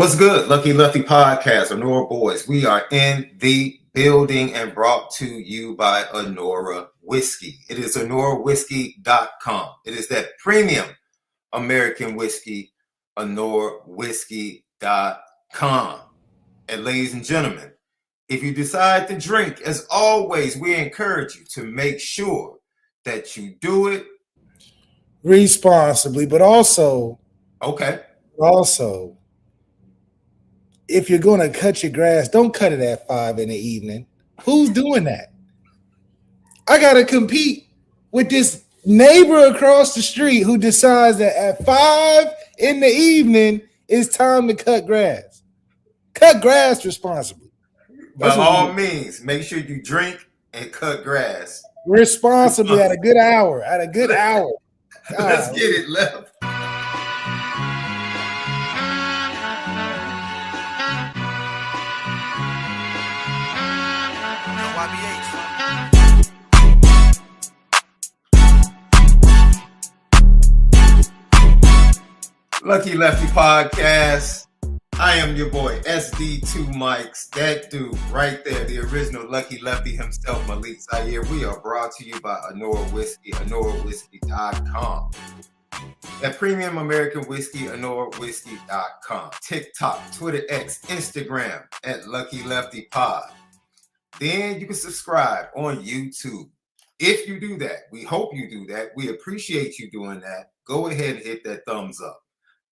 What's good, Lucky Lefty Podcast, Honora Boys? We are in the building and brought to you by Honora Whiskey. It is HonoraWhiskey.com. It is that premium American whiskey, HonoraWhiskey.com. And ladies and gentlemen, if you decide to drink, as always, we encourage you to make sure that you do it responsibly, but also, if you're going to cut your grass, don't cut it at 5 in the evening. Who's doing that? I got to compete with this neighbor across the street who decides that at 5 in the evening, it's time to cut grass. Cut grass responsibly. By all means, make sure you drink and cut grass responsibly at a good hour. Let's get it, Left. Lucky Lefty Podcast. I am your boy, SD2 Mics. That dude right there, the original Lucky Lefty himself, Malik ZAIRE. We are brought to you by Honora Whiskey, HonoraWhiskey.com. That premium American whiskey, HonoraWhiskey.com. TikTok, Twitter X, Instagram at Lucky Lefty Pod. Then you can subscribe on YouTube. If you do that, we hope you do that. We appreciate you doing that. Go ahead and hit that thumbs up.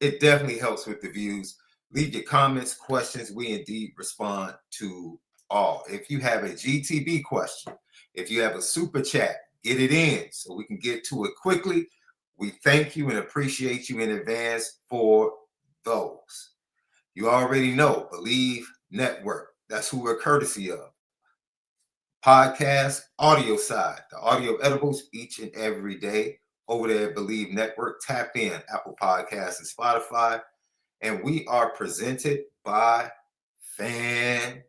It definitely helps with the views. Leave your comments, questions. We indeed respond to all. If you have a GTB question, if you have a super chat, get it in so we can get to it quickly. We thank you and appreciate you in advance for those. You already know, Bleav Network. That's who we're courtesy of. Podcast, audio side, the audio edibles each and every day. Over there at Bleav Network, tap in Apple Podcasts and Spotify. And we are presented by FanDuel.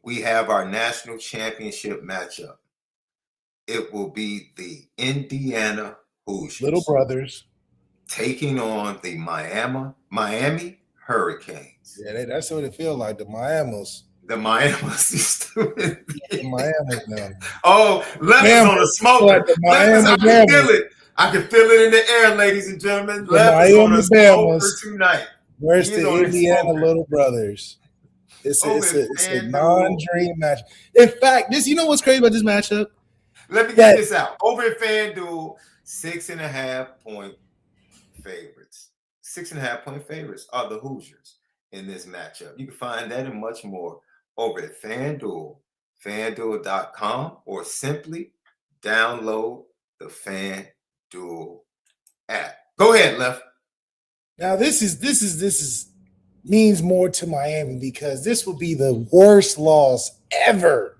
We have our national championship matchup. It will be the Indiana Hoosiers, little brothers, taking on the Miami Hurricanes. Yeah, that's what it feels like, the Miamis. The Miamis, you stupid. The Miamis now. Oh, Levis on a smoker. Levis, I can feel it. I can feel it in the air, ladies and gentlemen. Levis on a smoker tonight. Where's the Indiana Little Brothers? It's a non-dream match. In fact, you know what's crazy about this matchup? Let me get this out. Over at FanDuel, 6.5-point favorites. 6.5-point favorites are the Hoosiers in this matchup. You can find that and much more over at FanDuel, FanDuel.com, or simply download the FanDuel app. Go ahead, Left. Now this means more to Miami because this will be the worst loss ever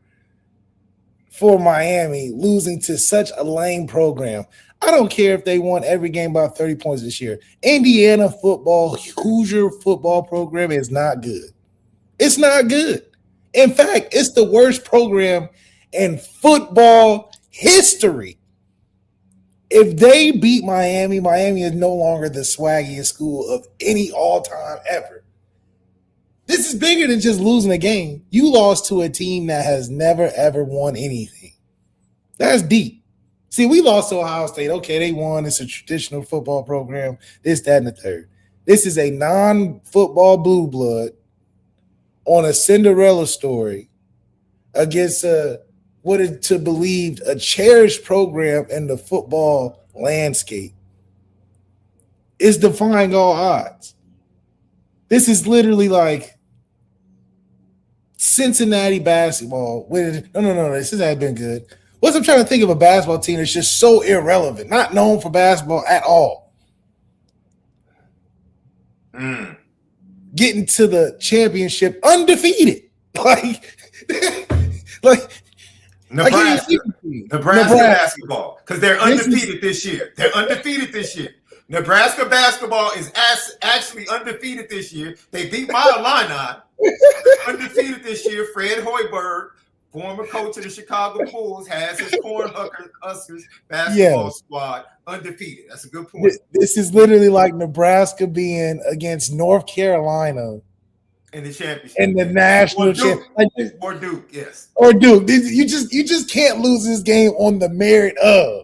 for Miami, losing to such a lame program. I don't care if they won every game by 30 points this year. Indiana football, Hoosier football program is not good. It's not good. In fact, it's the worst program in football history. If they beat Miami, Miami is no longer the swaggiest school of any all-time ever. This is bigger than just losing a game. You lost to a team that has never, ever won anything. That's deep. See, we lost to Ohio State. Okay, they won. It's a traditional football program. This, that, and the third. This is a non-football blue blood on a Cinderella story against what is to believe a cherished program in the football landscape. It's defying all odds. This is literally like Cincinnati basketball. No, this hasn't been good. I'm trying to think of a basketball team that's just so irrelevant, not known for basketball at all. Getting to the championship undefeated. Nebraska basketball, because they're undefeated this year. Nebraska basketball is actually undefeated this year. They beat my Illini. Undefeated this year. Fred Hoiberg, former coach of the Chicago Bulls, has his Cornhuskers basketball squad undefeated. That's a good point. This is literally like Nebraska being against North Carolina in the championship, in the national championship, or Duke, yes, or Duke. You just can't lose this game on the merit of.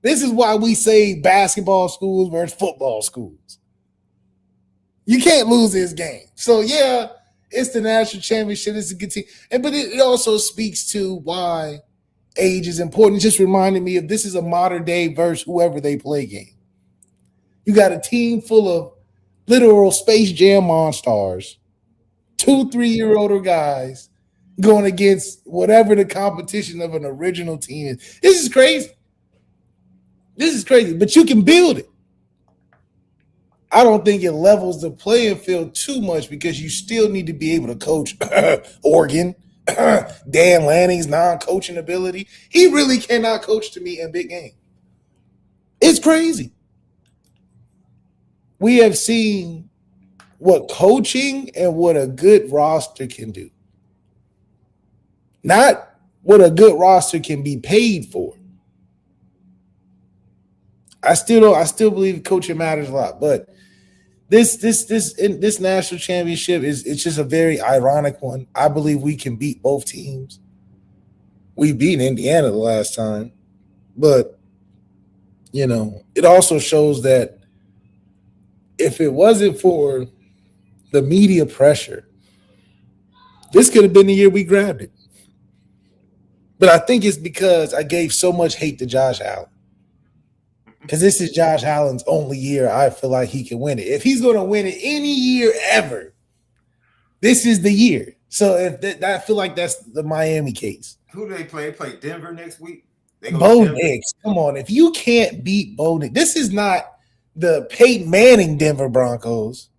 This is why we say basketball schools versus football schools. You can't lose this game. So yeah, it's the national championship. It's a good team, but it also speaks to why age is important. It just reminded me of this is a modern day versus whoever they play game. You got a team full of literal Space Jam monsters, 2-3-year-older guys going against whatever the competition of an original team is. This is crazy. But you can build it. I don't think it levels the playing field too much because you still need to be able to coach Oregon, Dan Lanning's non-coaching ability. He really cannot coach to me in big game. It's crazy. We have seen what coaching and what a good roster can do. Not what a good roster can be paid for. I still believe coaching matters a lot, but this national championship it's just a very ironic one. I believe we can beat both teams. We beat Indiana the last time, but it also shows that if it wasn't for the media pressure, this could have been the year we grabbed it. But I think it's because I gave so much hate to Josh Allen. Because this is Josh Allen's only year I feel like he can win it. If he's going to win it any year ever, this is the year. So I feel like that's the Miami case. Who do they play? They play Denver next week? Bo Nix. Come on. If you can't beat Bo Nix, this is not the Peyton Manning Denver Broncos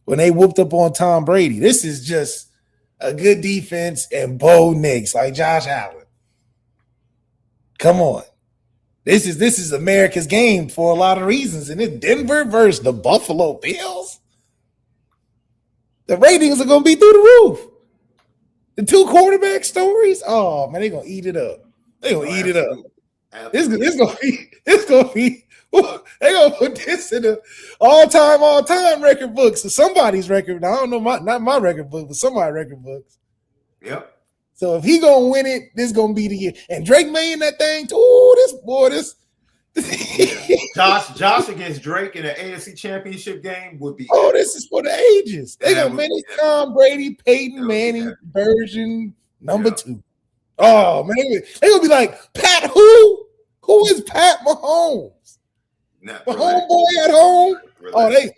when they whooped up on Tom Brady. This is just a good defense and Bo Nix like Josh Allen. Come on. This is America's game for a lot of reasons. And it's Denver versus the Buffalo Bills. The ratings are going to be through the roof. The two quarterback stories, oh, man, they're going to eat it up. They're going to eat it up. It's going to be, they're going to put this in the all-time record books. So somebody's record. I don't know, not my record book, but somebody's record books. Yep. So if he gonna win it, this gonna be the year. And Drake made that thing too. This Josh against Drake in an AFC Championship game would be. Oh, this is for the ages. They gonna manage Tom Brady, Peyton Manning version number 2. Oh man, they gonna be like Pat. Who is Pat Mahomes? The homeboy at home. Relax.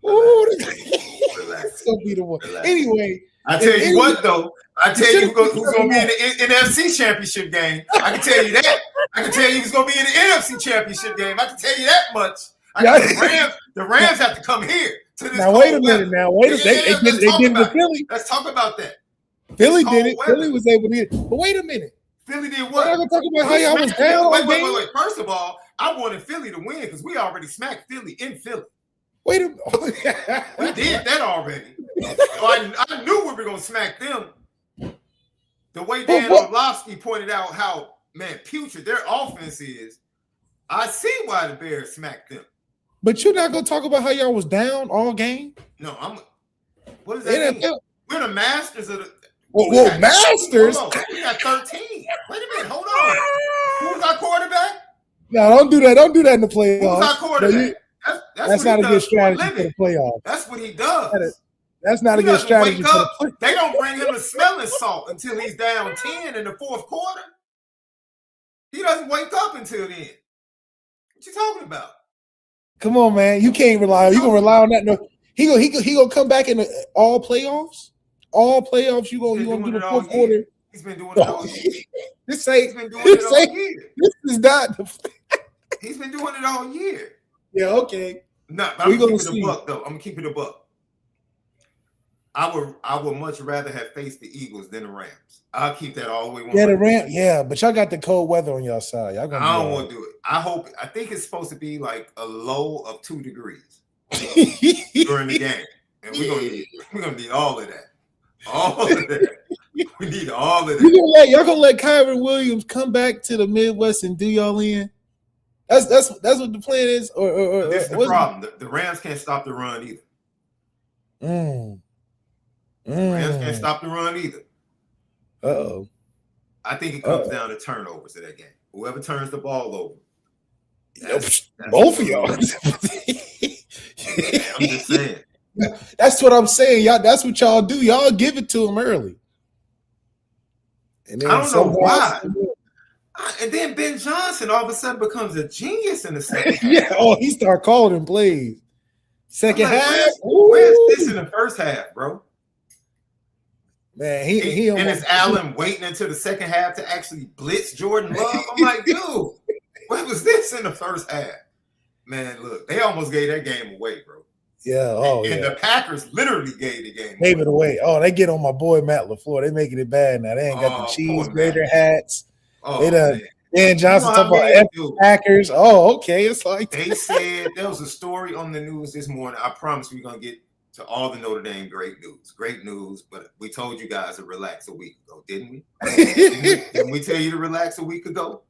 It's gonna be the one. Anyway. I tell you what, though. I tell you who's going to be in the NFC Championship game. I can tell you that. I can tell you who's going to be in the NFC Championship game. I can tell you that much. The Rams have to come here to this. Now wait a minute. They did it with Philly. Let's talk about that. Philly did it. Philly was able to do it. But wait a minute. Philly did what? I'm going to talk about how y'all was down. Wait. First of all, I wanted Philly to win because we already smacked Philly in Philly. Wait a minute. We did that already. I knew we were going to smack them. The way Dan Orlovsky pointed out how, putrid their offense is, I see why the Bears smacked them. But you're not going to talk about how y'all was down all game? No, what does that mean? We're the masters of the... Well, masters? We got 13. Wait a minute, hold on. Who's our quarterback? No, don't do that. Don't do that in the playoffs. Who's our quarterback? That's not a good strategy for the playoffs. That's what he does. That's not a good strategy. They don't bring him a smelling salt until he's down 10 in the fourth quarter. He doesn't wake up until then. What you talking about? Come on, man. You can't rely on. You gonna rely on that? No, he gonna come back in all playoffs. All playoffs. You gonna do the fourth quarter. He's been doing it all year. He's been doing it all year. This is not. He's been doing it all year. Yeah. Okay. No, but I'm gonna keep it a buck though. I'm gonna keep it a buck. I would much rather have faced the Eagles than the Rams. I'll keep that all the way. Yeah, the Rams. Yeah, but y'all got the cold weather on y'all side. Y'all gonna I don't want to do it. I think it's supposed to be like a low of 2 degrees during the game, and we're gonna need all of that. All of that. We need all of that. Y'all gonna let Kyron Williams come back to the Midwest and do y'all in? That's what the plan is. Or this is the problem. The Rams can't stop the run either. Rams can't stop the run either. Uh-oh. I think it comes down to turnovers in that game. Whoever turns the ball over. That's both of y'all. I'm just saying. That's what I'm saying. Y'all, that's what y'all do. Y'all give it to them early. And then I don't know why. And then Ben Johnson all of a sudden becomes a genius in the second half. Yeah. Oh, he started calling him plays. Second half. Where's this in the first half, bro? Man, he and it's Allen waiting until the second half to actually blitz Jordan Love. I'm like, dude, what was this in the first half? Man, look, they almost gave that game away, bro. Yeah. And the Packers literally gave the game away. Gave it away. Oh, they get on my boy Matt LaFleur. They making it bad now. They ain't got the cheese grater hats. Oh, they done. Dan Johnson talking about Packers. Oh, okay. It's like they said there was a story on the news this morning. I promise we're gonna get to all the Notre Dame great news. But we told you guys to relax a week ago, didn't we? Didn't we tell you to relax a week ago?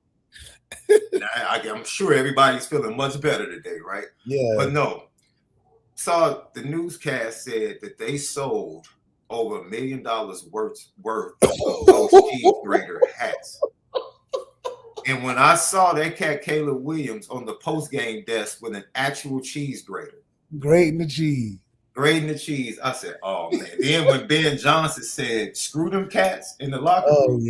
I'm sure everybody's feeling much better today, right? Yeah. But no. Saw the newscast said that they sold over $1 million worth of those cheese grater hats. And when I saw that cat Caleb Williams on the post-game desk with an actual cheese grater, grating the cheese, I said, "Oh man!" Then when Ben Johnson said, "Screw them cats" in the locker room,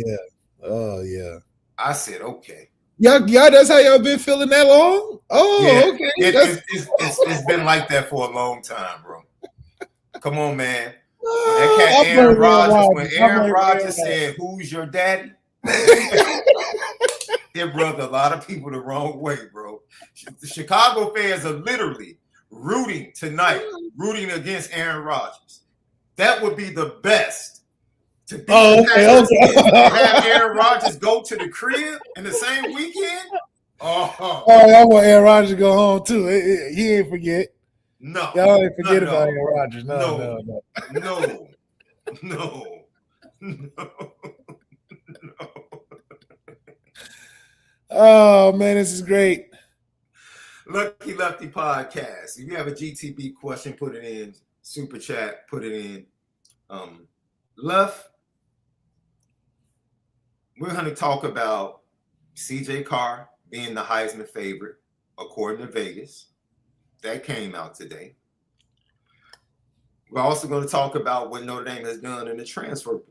oh yeah, I said, "Okay." Y'all, that's how y'all been feeling that long? Oh, yeah. Okay. It's been like that for a long time, bro. Come on, man. When that cat Aaron Rodgers said, "Who's your daddy?" It rubbed a lot of people the wrong way, bro. The Chicago fans are literally rooting against Aaron Rodgers. That would be the best. To be have Aaron Rodgers go to the crib in the same weekend. I want Aaron Rodgers to go home too. He ain't forget. No, y'all ain't forget about Aaron Rodgers. No. Oh man, this is great. Lucky Lefty Podcast. If you have a GTB question, put it in. Super chat, put it in. Left. We're going to talk about CJ Carr being the Heisman favorite, according to Vegas. That came out today. We're also going to talk about what Notre Dame has done in the transfer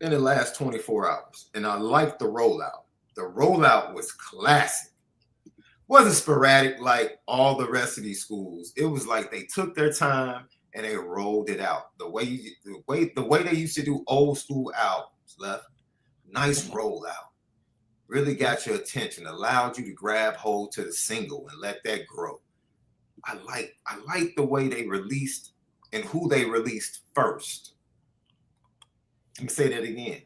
in the last 24 hours. And I like the rollout. The rollout was classic. Wasn't sporadic like all the rest of these schools. It was like they took their time and they rolled it out. The way they used to do old school albums, Left. Nice rollout. Really got your attention, allowed you to grab hold to the single and let that grow. I like the way they released and who they released first. Let me say that again.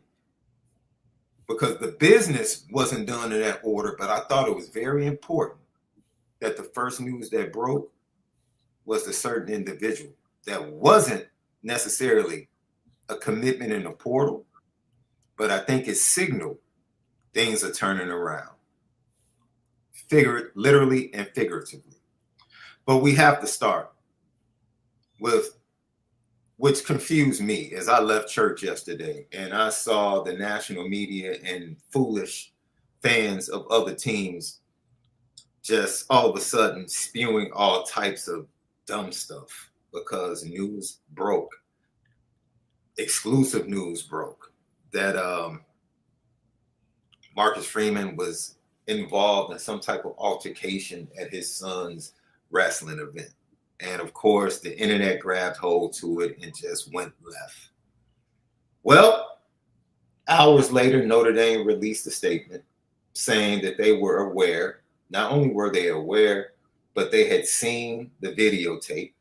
Because the business wasn't done in that order, but I thought it was very important that the first news that broke was a certain individual that wasn't necessarily a commitment in the portal, but I think it signaled things are turning around, literally and figuratively. But we have to start with which confused me as I left church yesterday and I saw the national media and foolish fans of other teams just all of a sudden spewing all types of dumb stuff because news broke. Exclusive news broke that Marcus Freeman was involved in some type of altercation at his son's wrestling event. And of course, the internet grabbed hold to it and just went left. Well, hours later, Notre Dame released a statement saying that they were aware. Not only were they aware, but they had seen the videotape.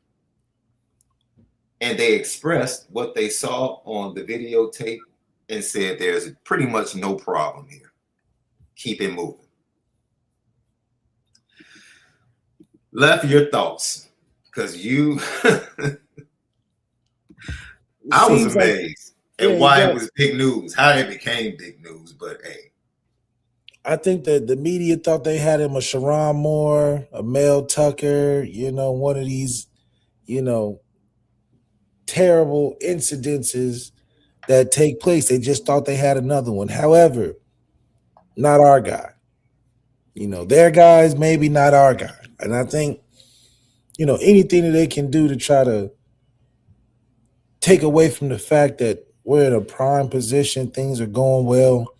And they expressed what they saw on the videotape and said there's pretty much no problem here. Keep it moving. Left, your thoughts. Because I was amazed. and why it was big news, how it became big news. But hey, I think that the media thought they had him a Sharon Moore, a Mel Tucker, one of these, terrible incidences that take place. They just thought they had another one. However, not our guy. Their guys, maybe not our guy. And I think, anything that they can do to try to take away from the fact that we're in a prime position, things are going well.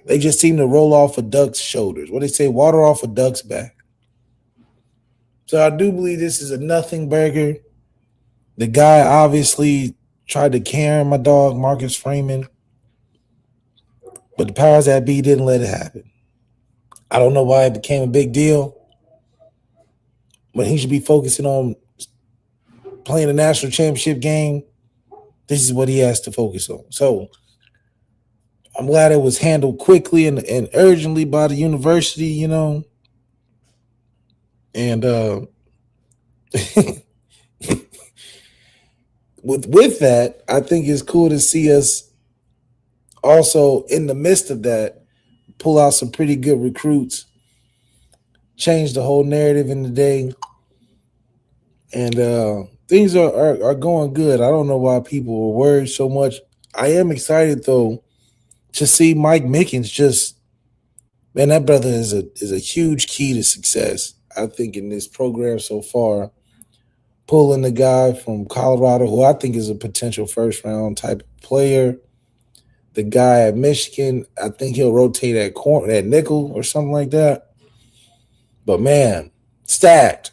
They just seem to roll off a duck's shoulders. What they say, water off a duck's back. So I do believe this is a nothing burger. The guy obviously tried to Karen my dog, Marcus Freeman. But the powers that be didn't let it happen. I don't know why it became a big deal. But he should be focusing on playing a national championship game. This is what he has to focus on. So I'm glad it was handled quickly and urgently by the university, And with that, I think it's cool to see us also in the midst of that pull out some pretty good recruits, change the whole narrative in the day, and things are going good. I don't know why people were worried so much. I am excited though to see Mike Mickens. Just, man, that brother is a huge key to success, I think, in this program so far. Pulling the guy from Colorado, who I think is a potential first-round type of player. The guy at Michigan, I think he'll rotate at nickel or something like that. But, man, stacked.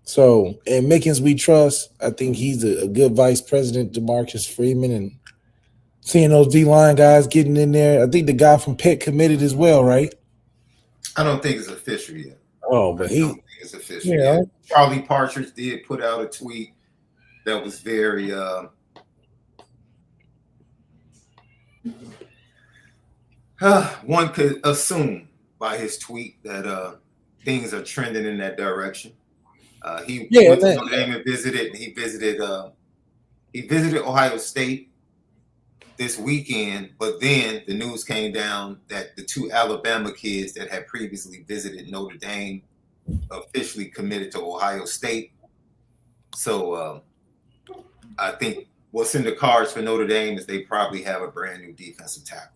So, and Mickens we trust. I think he's a good vice president to Marcus Freeman, and seeing those D-line guys getting in there. I think the guy from Pitt committed as well, right? I don't think it's official yet. Oh, but I don't think it's official yet. Charlie Partridge did put out a tweet that was very one could assume by his tweet that things are trending in that direction. He went to Notre Dame and visited. He visited Ohio State this weekend, but then the news came down that the two Alabama kids that had previously visited Notre Dame officially committed to Ohio State. So I think what's in the cards for Notre Dame is they probably have a brand new defensive tackle.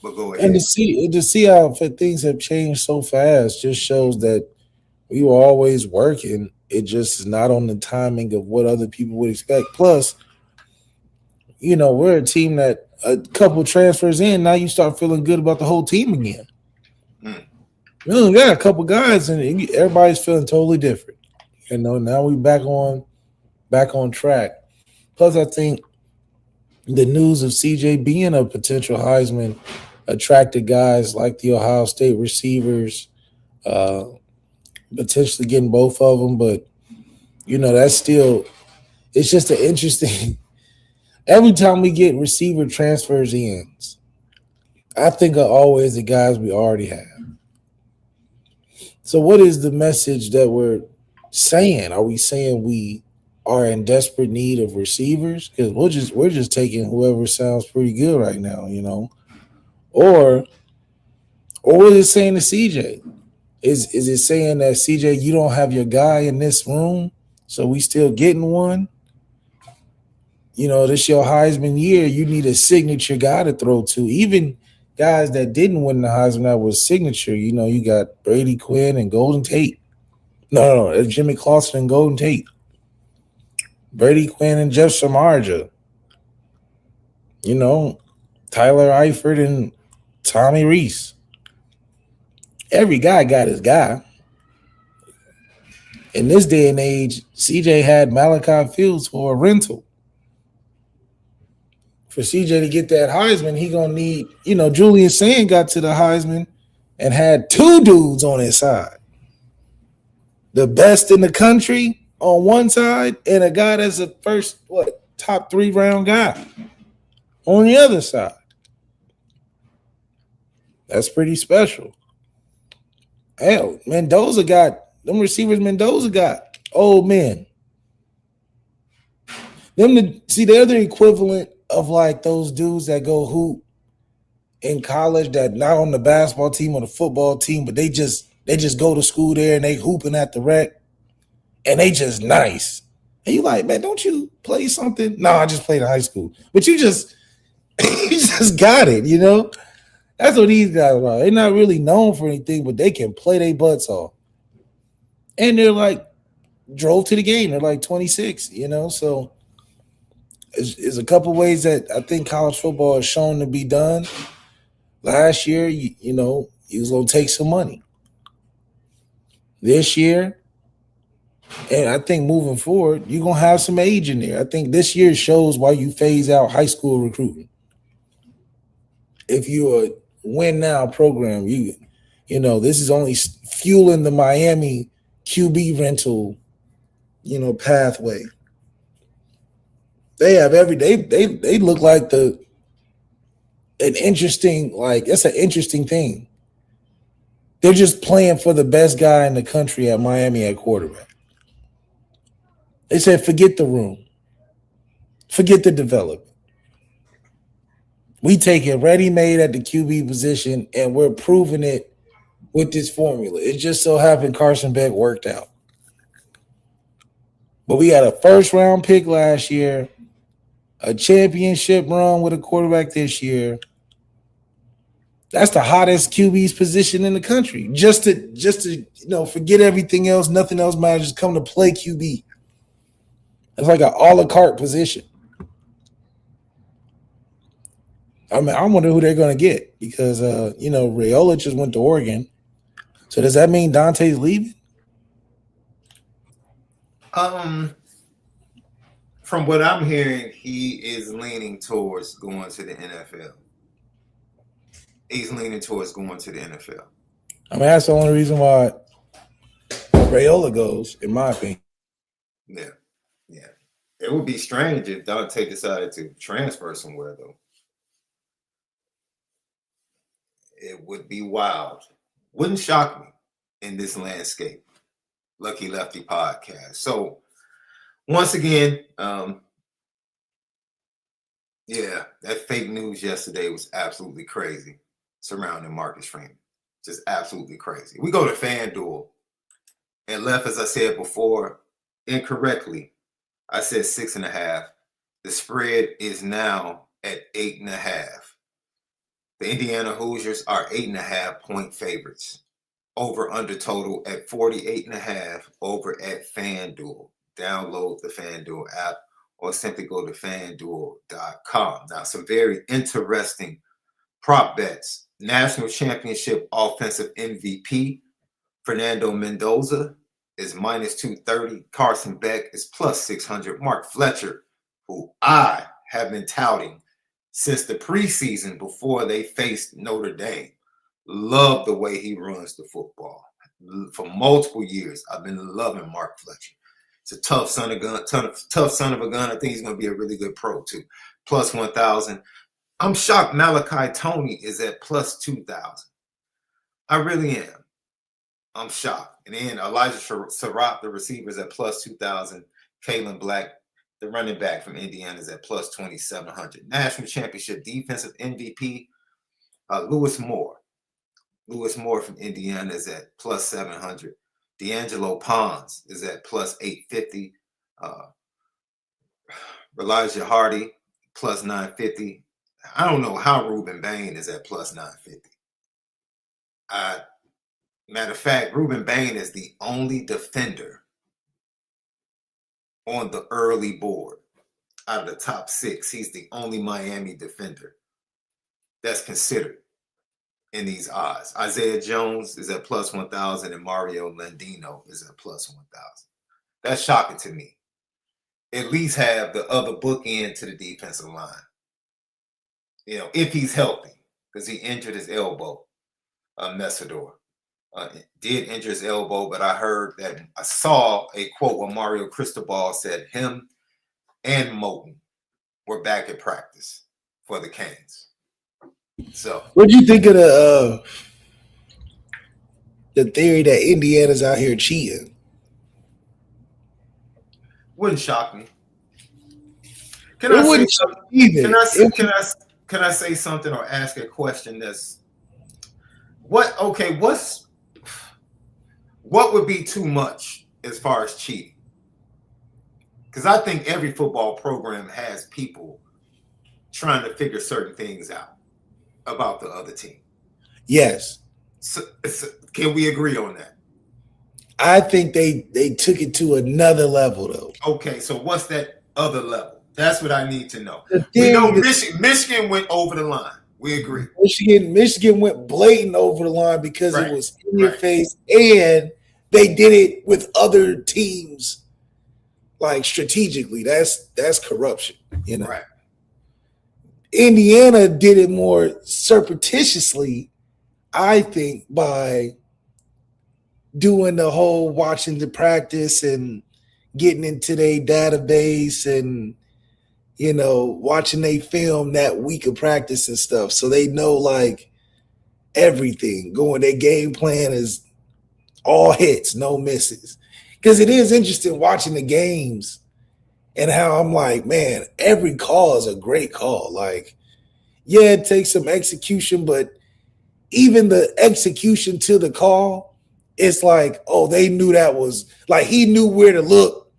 But go ahead. And to see how things have changed so fast just shows that we were always working. It just is not on the timing of what other people would expect. Plus, we're a team that a couple transfers in, now you start feeling good about the whole team again. We got a couple guys, and everybody's feeling totally different. Now we back on track. Plus, I think the news of CJ being a potential Heisman attracted guys like the Ohio State receivers, potentially getting both of them. But, that's still – it's just an interesting – every time we get receiver transfers in, I think of always the guys we already have. So what is the message that we're saying? Are we saying we are in desperate need of receivers? Because we're just taking whoever sounds pretty good right now, Or is it saying to CJ? Is it saying that CJ, you don't have your guy in this room, so we still getting one? This your Heisman year. You need a signature guy to throw to. Even guys that didn't win the Heisman that was signature. You got Brady Quinn and Golden Tate. No, Jimmy Clausen and Golden Tate. Brady Quinn and Jeff Samardzija. Tyler Eifert and Tommy Reese. Every guy got his guy. In this day and age, CJ had Malachi Fields for a rental. For CJ to get that Heisman, he gonna need, Julian Sand got to the Heisman and had two dudes on his side. The best in the country on one side and a guy that's a first, top 3 round guy on the other side. That's pretty special. Hell, Mendoza got, them receivers Mendoza got old men. They're the equivalent of like those dudes that go hoop in college that not on the basketball team or the football team, but they just go to school there and they hooping at the rec and they just nice. And you like, man, don't you play something? No, I just played in high school. But you just you just got it, you know? That's what these guys are. They're not really known for anything, but they can play their butts off. And they're like drove to the game. They're like 26, you know? So it's a couple ways that I think college football is shown to be done. Last year, you know, he was going to take some money. This year, and I think moving forward, you're going to have some age in there. I think this year shows why you phase out high school recruiting. If you're a win now program, you know, this is only fueling the Miami QB rental, you know, pathway. They have they look like an interesting, like, that's an interesting thing. They're just playing for the best guy in the country at Miami at quarterback. They said, forget the room. Forget the development. We take it ready-made at the QB position, and we're proving it with this formula. It just so happened Carson Beck worked out. But we had a first-round pick last year, a championship run with a quarterback this year. That's the hottest QB's position in the country. Just to you know, forget everything else, nothing else matters. Just come to play QB. It's like an a la carte position. I mean, I wonder who they're going to get because, you know, Raiola just went to Oregon. So does that mean Dante's leaving? From what I'm hearing, he is leaning towards going to the NFL. He's leaning towards going to the NFL. I mean, that's the only reason why Raiola goes, in my opinion. Yeah. It would be strange if Dante decided to transfer somewhere, though. It would be wild. Wouldn't shock me in this landscape. Lucky Lefty podcast. So once again, yeah, that fake news yesterday was absolutely crazy surrounding Marcus Freeman. Just absolutely crazy. We go to FanDuel and left, as I said before, incorrectly. I said 6.5. The spread is now at 8.5. The Indiana Hoosiers are 8.5 point favorites. Over under total at 48.5 over at FanDuel. Download the FanDuel app or simply go to FanDuel.com. Now, some very interesting prop bets. National Championship Offensive MVP, Fernando Mendoza, is minus 230. Carson Beck is plus 600. Mark Fletcher, who I have been touting since the preseason before they faced Notre Dame. Love the way he runs the football. For multiple years, I've been loving Mark Fletcher. It's a tough son of a gun. Tough son of a gun. I think he's going to be a really good pro too. Plus 1,000. I'm shocked Malachi Tony is at plus 2,000. I really am. I'm shocked. And then Elijah Surratt, the receiver, is at plus 2,000. Kalen Black, the running back from Indiana, is at plus 2,700. National Championship Defensive MVP, Lewis Moore. Lewis Moore from Indiana is at plus 700. D'Angelo Pons is at plus 850. Elijah Hardy, plus 950. I don't know how Ruben Bain is at plus 950. Matter of fact, Ruben Bain is the only defender on the early board out of the top 6. He's the only Miami defender that's considered in these odds. Isaiah Jones is at plus 1,000 and Mario Landino is at plus 1,000. That's shocking to me. At least have the other bookend to the defensive line. You know, if he's healthy, because he injured his elbow, Messidor. Did injure his elbow, but I saw a quote where Mario Cristobal said him and Moten were back at practice for the Canes. So, what do you think of the theory that Indiana's out here cheating? Wouldn't shock me. Can I say something? Can I say something or ask a question that's what would be too much as far as cheating? Because I think every football program has people trying to figure certain things out about the other team. Yes. So, can we agree on that? I think they took it to another level, though. Okay, so what's that other level? That's what I need to know. We know Michigan went over the line. We agree. Michigan went blatant over the line because it was in your face, and they did it with other teams, like strategically. That's corruption, you know. Right. Indiana did it more surreptitiously, I think, by doing the whole watching the practice and getting into their database and, you know, watching they film that week of practice and stuff. So they know like everything going. Their game plan is all hits, no misses. Because it is interesting watching the games and how I'm like, man, every call is a great call. Like, yeah, it takes some execution, but even the execution to the call, it's like, oh, they knew that was like he knew where to look.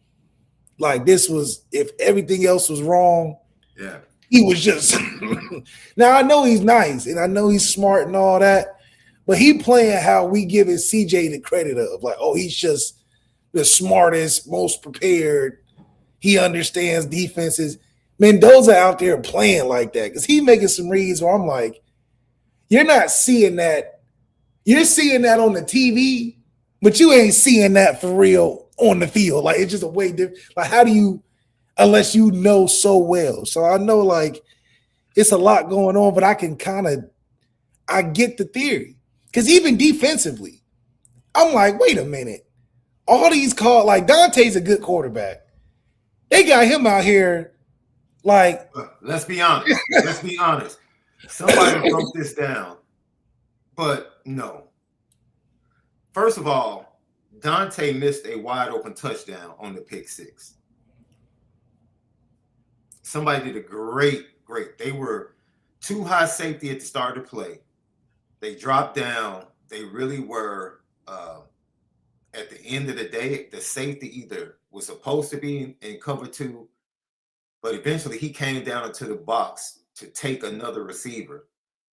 Like this was if everything else was wrong. Yeah, he was just. Now I know he's nice and I know he's smart and all that, but he playing how we giving CJ the credit of like, oh, he's just the smartest, most prepared. He understands defenses. Mendoza out there playing like that because he making some reads where I'm like, you're not seeing that. You're seeing that on the TV, but you ain't seeing that for real on the field. Like it's just a way different. Like how do you, unless you know so well. So I know like it's a lot going on, but I get the theory because even defensively, I'm like, wait a minute, all these calls like Dante's a good quarterback. They got him out here like. Let's be honest. Let's be honest. Somebody broke this down. But no. First of all, Dante missed a wide open touchdown on the pick six. Somebody did a great. They were too high safety at the start of the play. They dropped down. They really were, at the end of the day, the safety either was supposed to be in cover two, but eventually he came down into the box to take another receiver.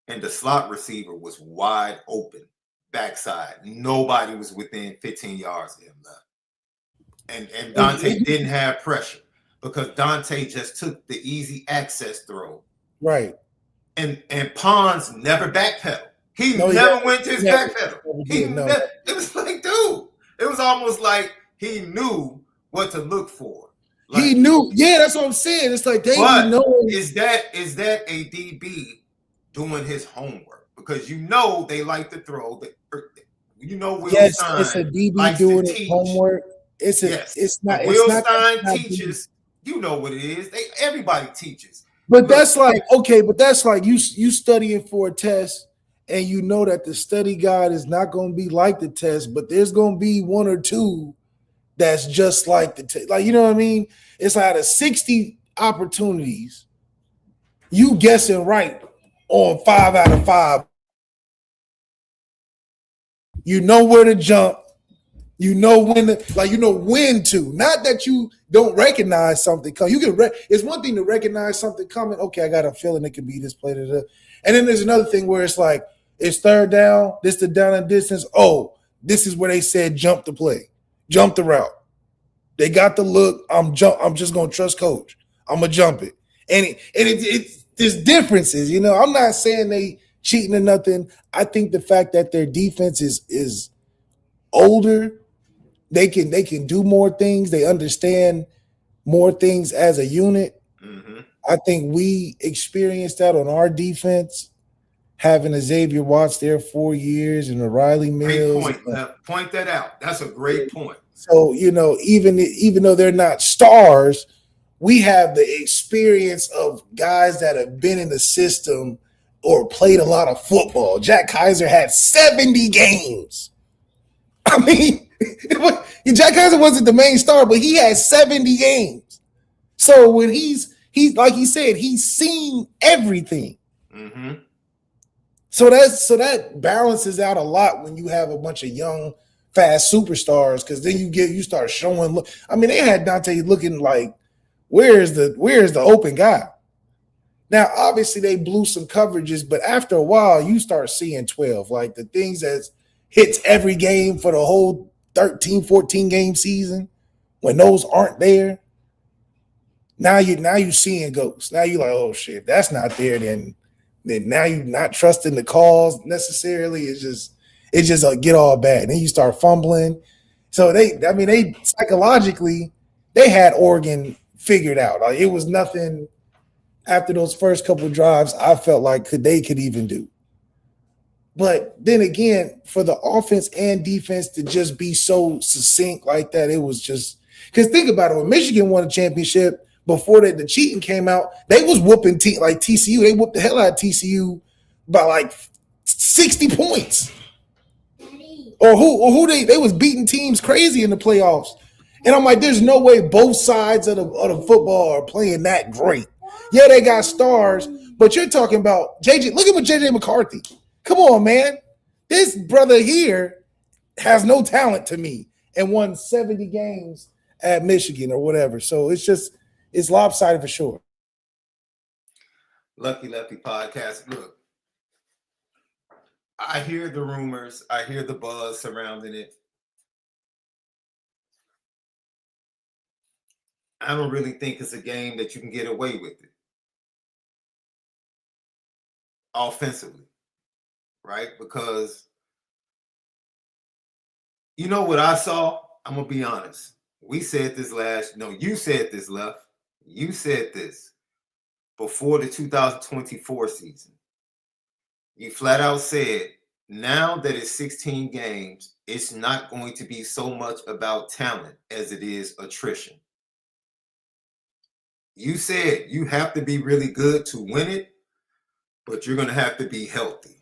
And the slot receiver was wide open, backside. Nobody was within 15 yards of him left. And Dante didn't have pressure because Dante just took the easy access throw. Right. And Pons never backpedaled. He never went to his backpedal. It was like, dude, it was almost like he knew what to look for. Like, he knew. Yeah, that's what I'm saying. It's like they know. Is that a DB doing his homework? Because they like to throw. Will Stein it's a DB doing his homework. It's not. Will Stein teaches. You know what it is. Everybody teaches. But that's like you studying for a test, and you know that the study guide is not going to be like the test, but there's going to be one or two that's just like the test. Like, you know what I mean? It's out of 60 opportunities, you guessing right on 5 out of 5. You know where to jump. You know when to. Not that you don't recognize something coming. You can. It's one thing to recognize something coming. Okay, I got a feeling it could be this play. And then there's another thing where it's like it's third down. This the down and distance. Oh, this is where they said jump the play, jump the route. They got the look. I'm just gonna trust coach. I'm gonna jump it. And there's differences. You know, I'm not saying they cheating or nothing. I think the fact that their defense is older. They can do more things. They understand more things as a unit. Mm-hmm. I think we experienced that on our defense, having a Xavier Watts there 4 years and a Riley Mills. Great point. Point that out. That's a great point. So, you know, even though they're not stars, we have the experience of guys that have been in the system or played a lot of football. Jack Kaiser had 70 games. I mean, Jack Kaiser wasn't the main star, but he had 70 games. So when he's He's like he said, he's seen everything. Mm-hmm. So that balances out a lot when you have a bunch of young, fast superstars, because then you start showing. I mean, they had Dante looking like, where's the open guy? Now, obviously, they blew some coverages, but after a while, you start seeing 12, like the things that hits every game for the whole 13, 14 game season. When those aren't there, now you seeing ghosts. Now you're like, oh shit, that's not there. Then now you're not trusting the calls necessarily. It's just get all bad. Then you start fumbling. So they psychologically they had Oregon figured out. Like, it was nothing after those first couple of drives I felt like they could even do. But then again, for the offense and defense to just be so succinct like that, it was just because think about it. When Michigan won a championship, before the cheating came out, they was whooping like TCU. They whooped the hell out of TCU by like 60 points. Or who they was beating teams crazy in the playoffs. And I'm like, there's no way both sides of the football are playing that great. Yeah, they got stars, but you're talking about JJ. Look at what JJ McCarthy. Come on, man. This brother here has no talent to me and won 70 games at Michigan or whatever. So it's lopsided for sure. Lucky Lefty podcast. Look, I hear the rumors. I hear the buzz surrounding it. I don't really think it's a game that you can get away with it offensively, right? Because you know what I saw? I'm going to be honest. You said this, Left. You said this before the 2024 season. You flat out said, now that it's 16 games, it's not going to be so much about talent as it is attrition. You said you have to be really good to win it, but you're going to have to be healthy.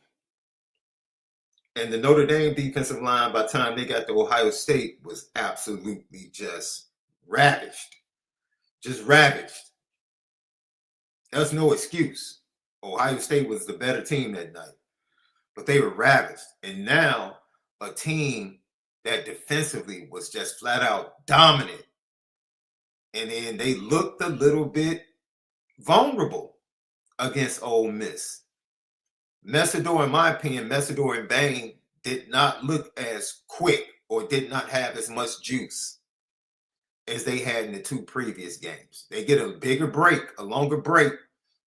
And the Notre Dame defensive line, by the time they got to Ohio State, was absolutely just ravaged. Just ravaged. That's no excuse. Ohio State was the better team that night. But they were ravaged. And now a team that defensively was just flat out dominant. And then they looked a little bit vulnerable against Ole Miss. Messidor, in my opinion, Messidor and Bain did not look as quick or did not have as much juice as they had in the two previous games. They get a bigger break, a longer break.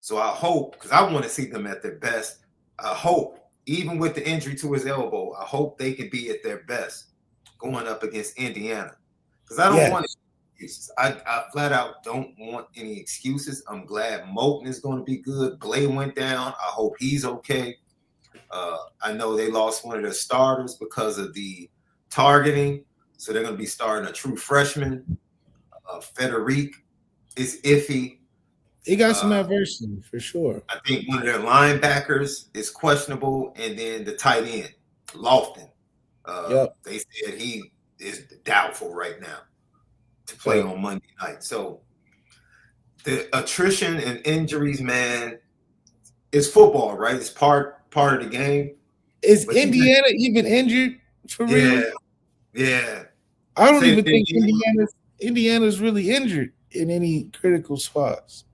So I hope, because I want to see them at their best, I hope, even with the injury to his elbow, I hope they can be at their best going up against Indiana. Because I don't want excuses. I flat out don't want any excuses. I'm glad Moulton is going to be good. Bleav went down. I hope he's okay. I know they lost one of their starters because of the targeting. So they're going to be starting a true freshman. Federic is iffy. He got some adversity for sure. I think one of their linebackers is questionable, and then the tight end, Lofton. They said he is doubtful right now to play on Monday night. So the attrition and injuries, man, is football, right? It's part of the game. Is Indiana even injured for real? Yeah. I don't even think Indiana's really injured in any critical spots.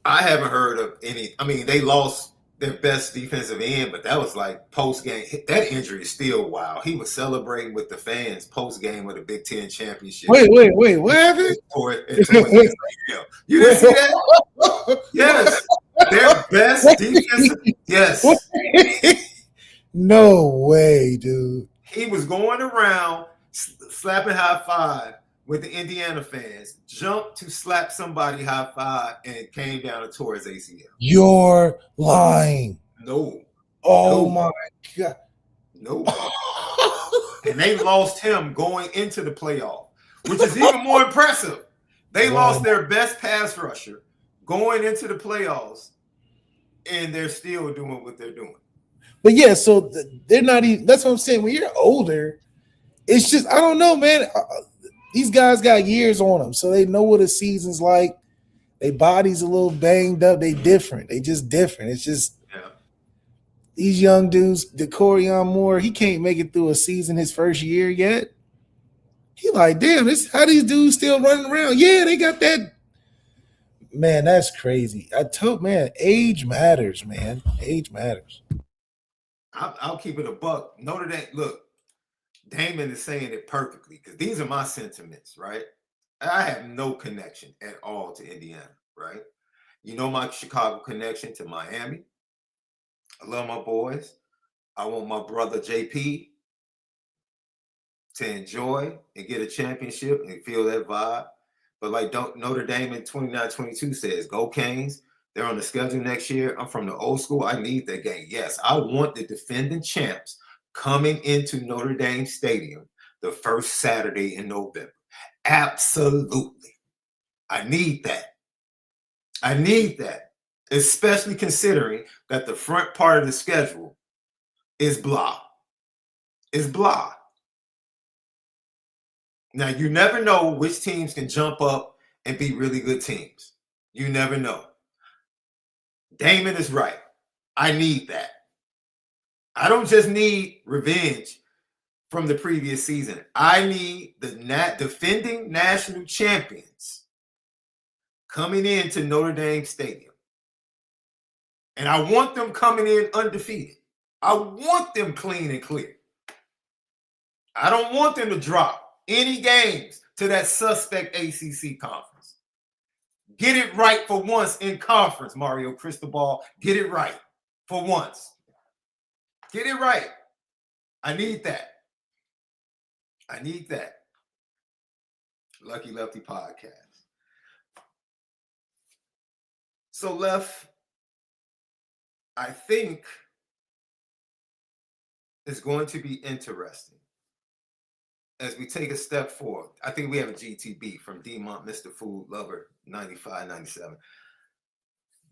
I haven't heard of any. I mean, they lost their best defensive end, but that was like post-game. That injury is still wild. He was celebrating with the fans post-game of the Big Ten championship. Wait, what happened? You didn't see that? Yes. Their best defensive. Yes. No way, dude. He was going around slapping high five with the Indiana fans, jumped to slap somebody high five, and it came down and tore his ACL. You're lying. No. Oh, my God. No. And they lost him going into the playoff, which is even more impressive. They lost their best pass rusher going into the playoffs, and they're still doing what they're doing. But yeah, so they're not even – that's what I'm saying. When you're older, it's just – I don't know, man. These guys got years on them, so they know what a season's like. Their body's a little banged up. They different. They just different. It's just these young dudes, DeCorian Moore, he can't make it through a season his first year yet. He like, damn, this how these dudes still running around. Yeah, they got that. Man, that's crazy. I told, man, age matters, man. Age matters. I'll keep it a buck. Notre Dame, look, Damon is saying it perfectly because these are my sentiments, right? I have no connection at all to Indiana, right? You know my Chicago connection to Miami. I love my boys. I want my brother JP to enjoy and get a championship and feel that vibe. But like Notre Dame in 29-22 says, go Canes. They're on the schedule next year. I'm from the old school. I need that game. Yes, I want the defending champs coming into Notre Dame Stadium the first Saturday in November. Absolutely. I need that. I need that, especially considering that the front part of the schedule is blah. It's blah. Now, you never know which teams can jump up and be really good teams. You never know. Damon is right. I need that. I don't just need revenge from the previous season. I need the defending national champions coming into Notre Dame Stadium. And I want them coming in undefeated. I want them clean and clear. I don't want them to drop any games to that suspect ACC conference. Get it right for once in conference, Mario Cristobal. Get it right for once. Get it right. I need that. I need that. Lucky Lefty Podcast. So, Left, I think it's going to be interesting as we take a step forward. I think we have a GTB from D-Mont, Mr. Food Lover, 95, 97.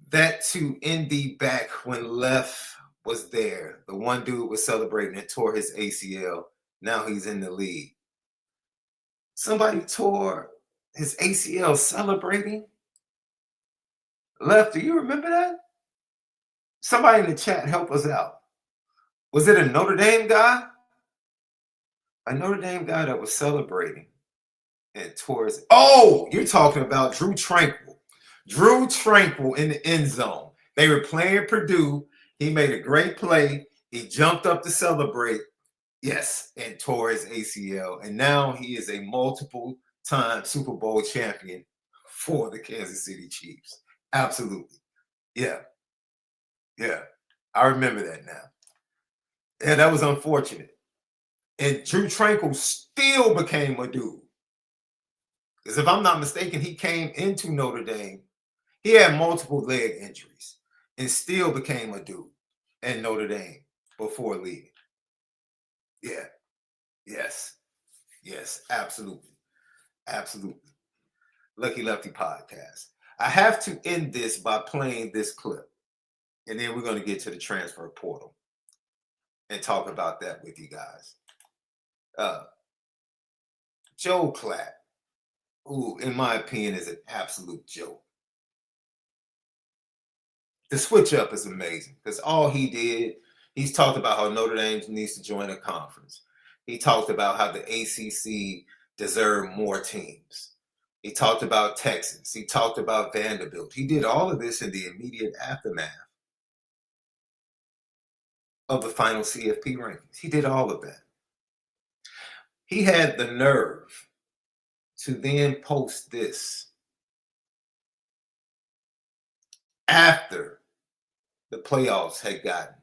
That to Indy back when Left was there. The one dude was celebrating and tore his ACL. Now he's in the league. Somebody tore his ACL celebrating? Left, do you remember that? Somebody in the chat help us out. Was it a Notre Dame guy? A Notre Dame guy that was celebrating and tore his... Oh, you're talking about Drew Tranquil. Drew Tranquil in the end zone. They were playing Purdue. He made a great play. He jumped up to celebrate. Yes, and tore his ACL. And now he is a multiple-time Super Bowl champion for the Kansas City Chiefs. Absolutely. Yeah. Yeah. I remember that now. And that was unfortunate. And Drew Tranquil still became a dude. Because if I'm not mistaken, he came into Notre Dame. He had multiple leg injuries and still became a dude in Notre Dame before leaving. Yeah. Yes. Yes. Absolutely. Absolutely. Lucky Lefty Podcast. I have to end this by playing this clip. And then we're going to get to the transfer portal and talk about that with you guys. Joe Klatt, who, in my opinion, is an absolute joke. The switch up is amazing because all he did, he's talked about how Notre Dame needs to join a conference. He talked about how the ACC deserve more teams. He talked about Texas. He talked about Vanderbilt. He did all of this in the immediate aftermath of the final CFP rankings. He did all of that. He had the nerve to then post this after the playoffs had gotten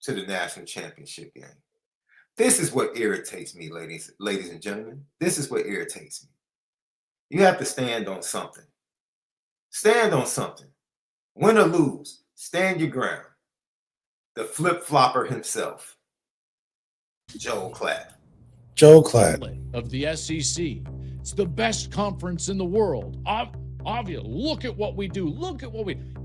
to the national championship game. This is what irritates me, ladies and gentlemen. This is what irritates me. You have to stand on something. Stand on something. Win or lose, stand your ground. The flip-flopper himself, Joe Klatt. Joe Klatt. Of the SEC. It's the best conference in the world. Obvious. Look at what we do.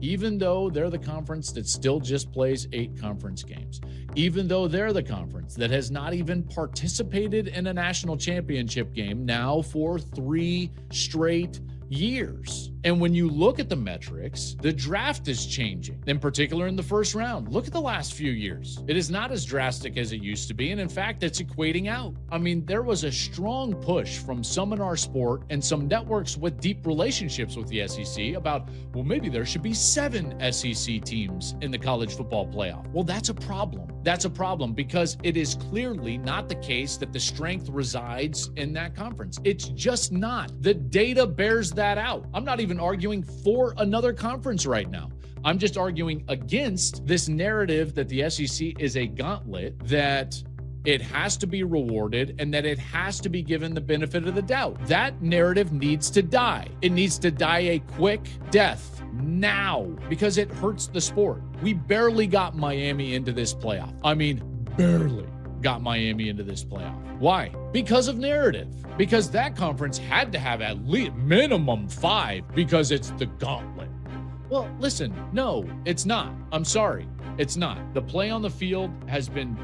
Even though they're the conference that still just plays 8 conference games. Even though they're the conference that has not even participated in a national championship game now for 3 straight years. And when you look at the metrics, the draft is changing, in particular in the first round. Look at the last few years. It is not as drastic as it used to be. And in fact, it's equating out. I mean, there was a strong push from some in our sport and some networks with deep relationships with the SEC about, well, maybe there should be 7 SEC teams in the college football playoff. Well, that's a problem. That's a problem because it is clearly not the case that the strength resides in that conference. It's just not. The data bears that out. I'm not even arguing for another conference right now. I'm just arguing against this narrative that the SEC is a gauntlet, that it has to be rewarded and that it has to be given the benefit of the doubt. That narrative needs to die. It needs to die a quick death now because it hurts the sport. We barely got Miami into this playoff. I mean, barely got Miami into this playoff. Why? Because of narrative. Because that conference had to have at least minimum 5 because it's the gauntlet. Well, listen, no, it's not. I'm sorry. It's not. The play on the field has been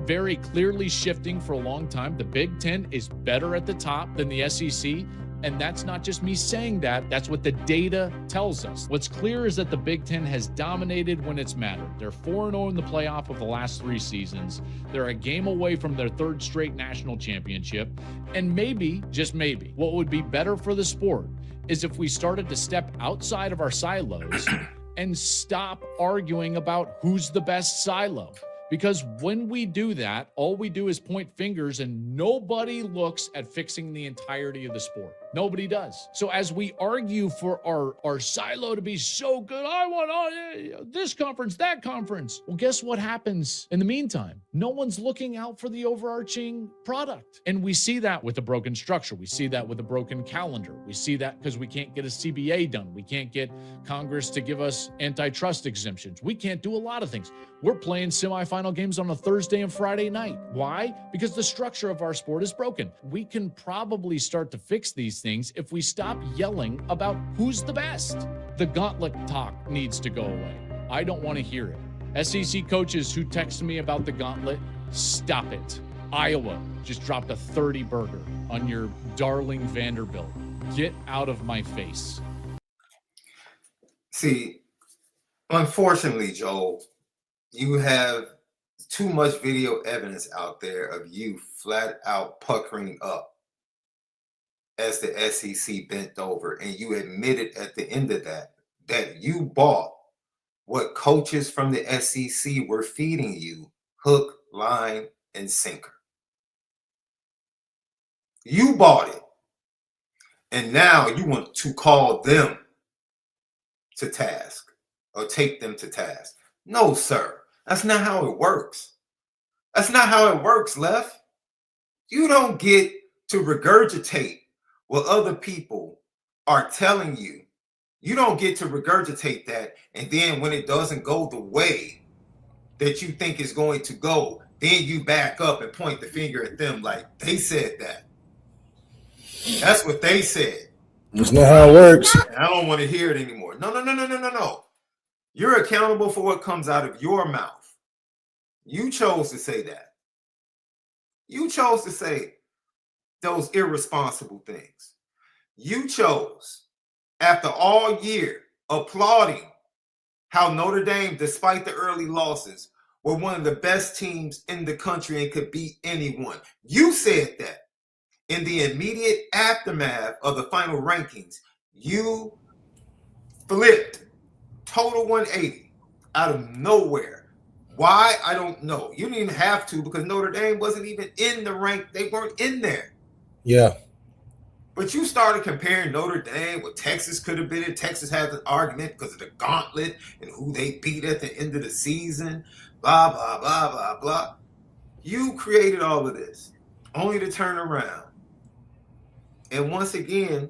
very clearly shifting for a long time. The Big Ten is better at the top than the SEC. And that's not just me saying that. That's what the data tells us. What's clear is that the Big Ten has dominated when it's mattered. They're 4-0 in the playoff of the last 3 seasons. They're a game away from their 3rd straight national championship. And maybe, just maybe, what would be better for the sport is if we started to step outside of our silos and stop arguing about who's the best silo. Because when we do that, all we do is point fingers and nobody looks at fixing the entirety of the sport. Nobody does. So as we argue for our silo to be so good, I want this conference, that conference. Well, guess what happens in the meantime? No one's looking out for the overarching product. And we see that with a broken structure. We see that with a broken calendar. We see that because we can't get a CBA done. We can't get Congress to give us antitrust exemptions. We can't do a lot of things. We're playing semifinal games on a Thursday and Friday night. Why? Because the structure of our sport is broken. We can probably start to fix these things if we stop yelling about who's the best. The gauntlet talk needs to go away. I don't want to hear it. SEC coaches who text me about the gauntlet, stop it. Iowa just dropped a 30 burger on your darling Vanderbilt. Get out of my face. See, unfortunately, Joel, you have too much video evidence out there of you flat out puckering up as the SEC bent over, and you admitted at the end of that you bought what coaches from the SEC were feeding you, hook, line, and sinker. You bought it, and now you want to call them to task or take them to task. No, sir. That's not how it works. That's not how it works, Left. You don't get to regurgitate what other people are telling you. You don't get to regurgitate that, and then when it doesn't go the way that you think it's going to go, then you back up and point the finger at them like they said that. That's what they said. That's not how it works. And I don't want to hear it anymore. No. You're accountable for what comes out of your mouth. You chose to say that. You chose to say those irresponsible things. You chose, after all year, applauding how Notre Dame, despite the early losses, were one of the best teams in the country and could beat anyone. You said that. In the immediate aftermath of the final rankings, you flipped total 180 out of nowhere. Why? I don't know. You didn't even have to, because Notre Dame wasn't even in the rank. They weren't in there. Yeah. But you started comparing Notre Dame with Texas could have been in. Texas has an argument because of the gauntlet and who they beat at the end of the season. Blah, blah, blah, blah, blah. You created all of this only to turn around. And once again,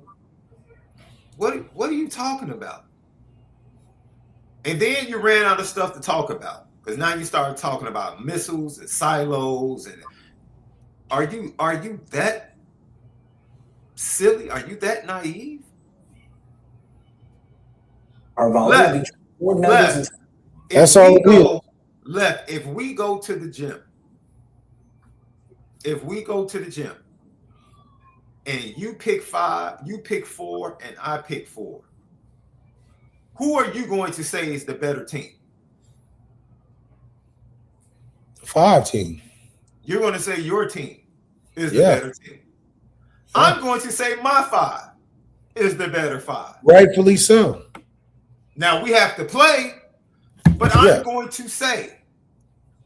what are you talking about? And then you ran out of stuff to talk about, because now you started talking about missiles and silos. And are you that silly? Are you that naive? Left. That's all we do. Left. If we go to the gym, and you pick 5, you pick 4, and I pick 4, who are you going to say is the better team? 5 team. You're going to say your team is the Yeah. better team. I'm going to say my 5 is the better 5. Rightfully so. Now we have to play, but I'm going to say,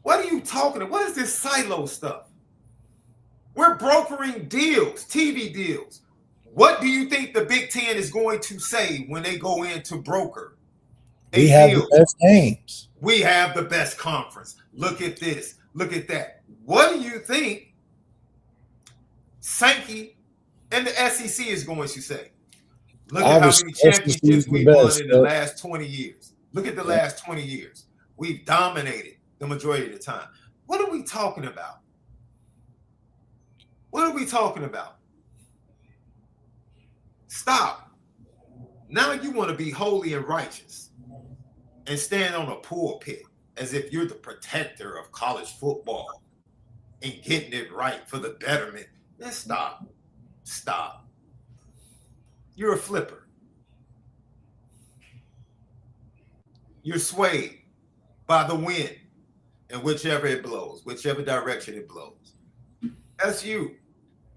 what are you talking about? What is this silo stuff? We're brokering deals, TV deals. What do you think the Big Ten is going to say when they go in to broker a We have deal? the best games. We have the best conference. Look at this. Look at that. What do you think Sankey and the SEC is going to say? Look at how many championships we've won in the last 20 years. Look at the last 20 years. We've dominated the majority of the time. What are we talking about? What are we talking about? Stop. Now you want to be holy and righteous and stand on a pulpit as if you're the protector of college football and getting it right for the betterment. Then stop. Stop. You're a flipper. You're swayed by the wind and whichever it blows, whichever direction it blows. That's you.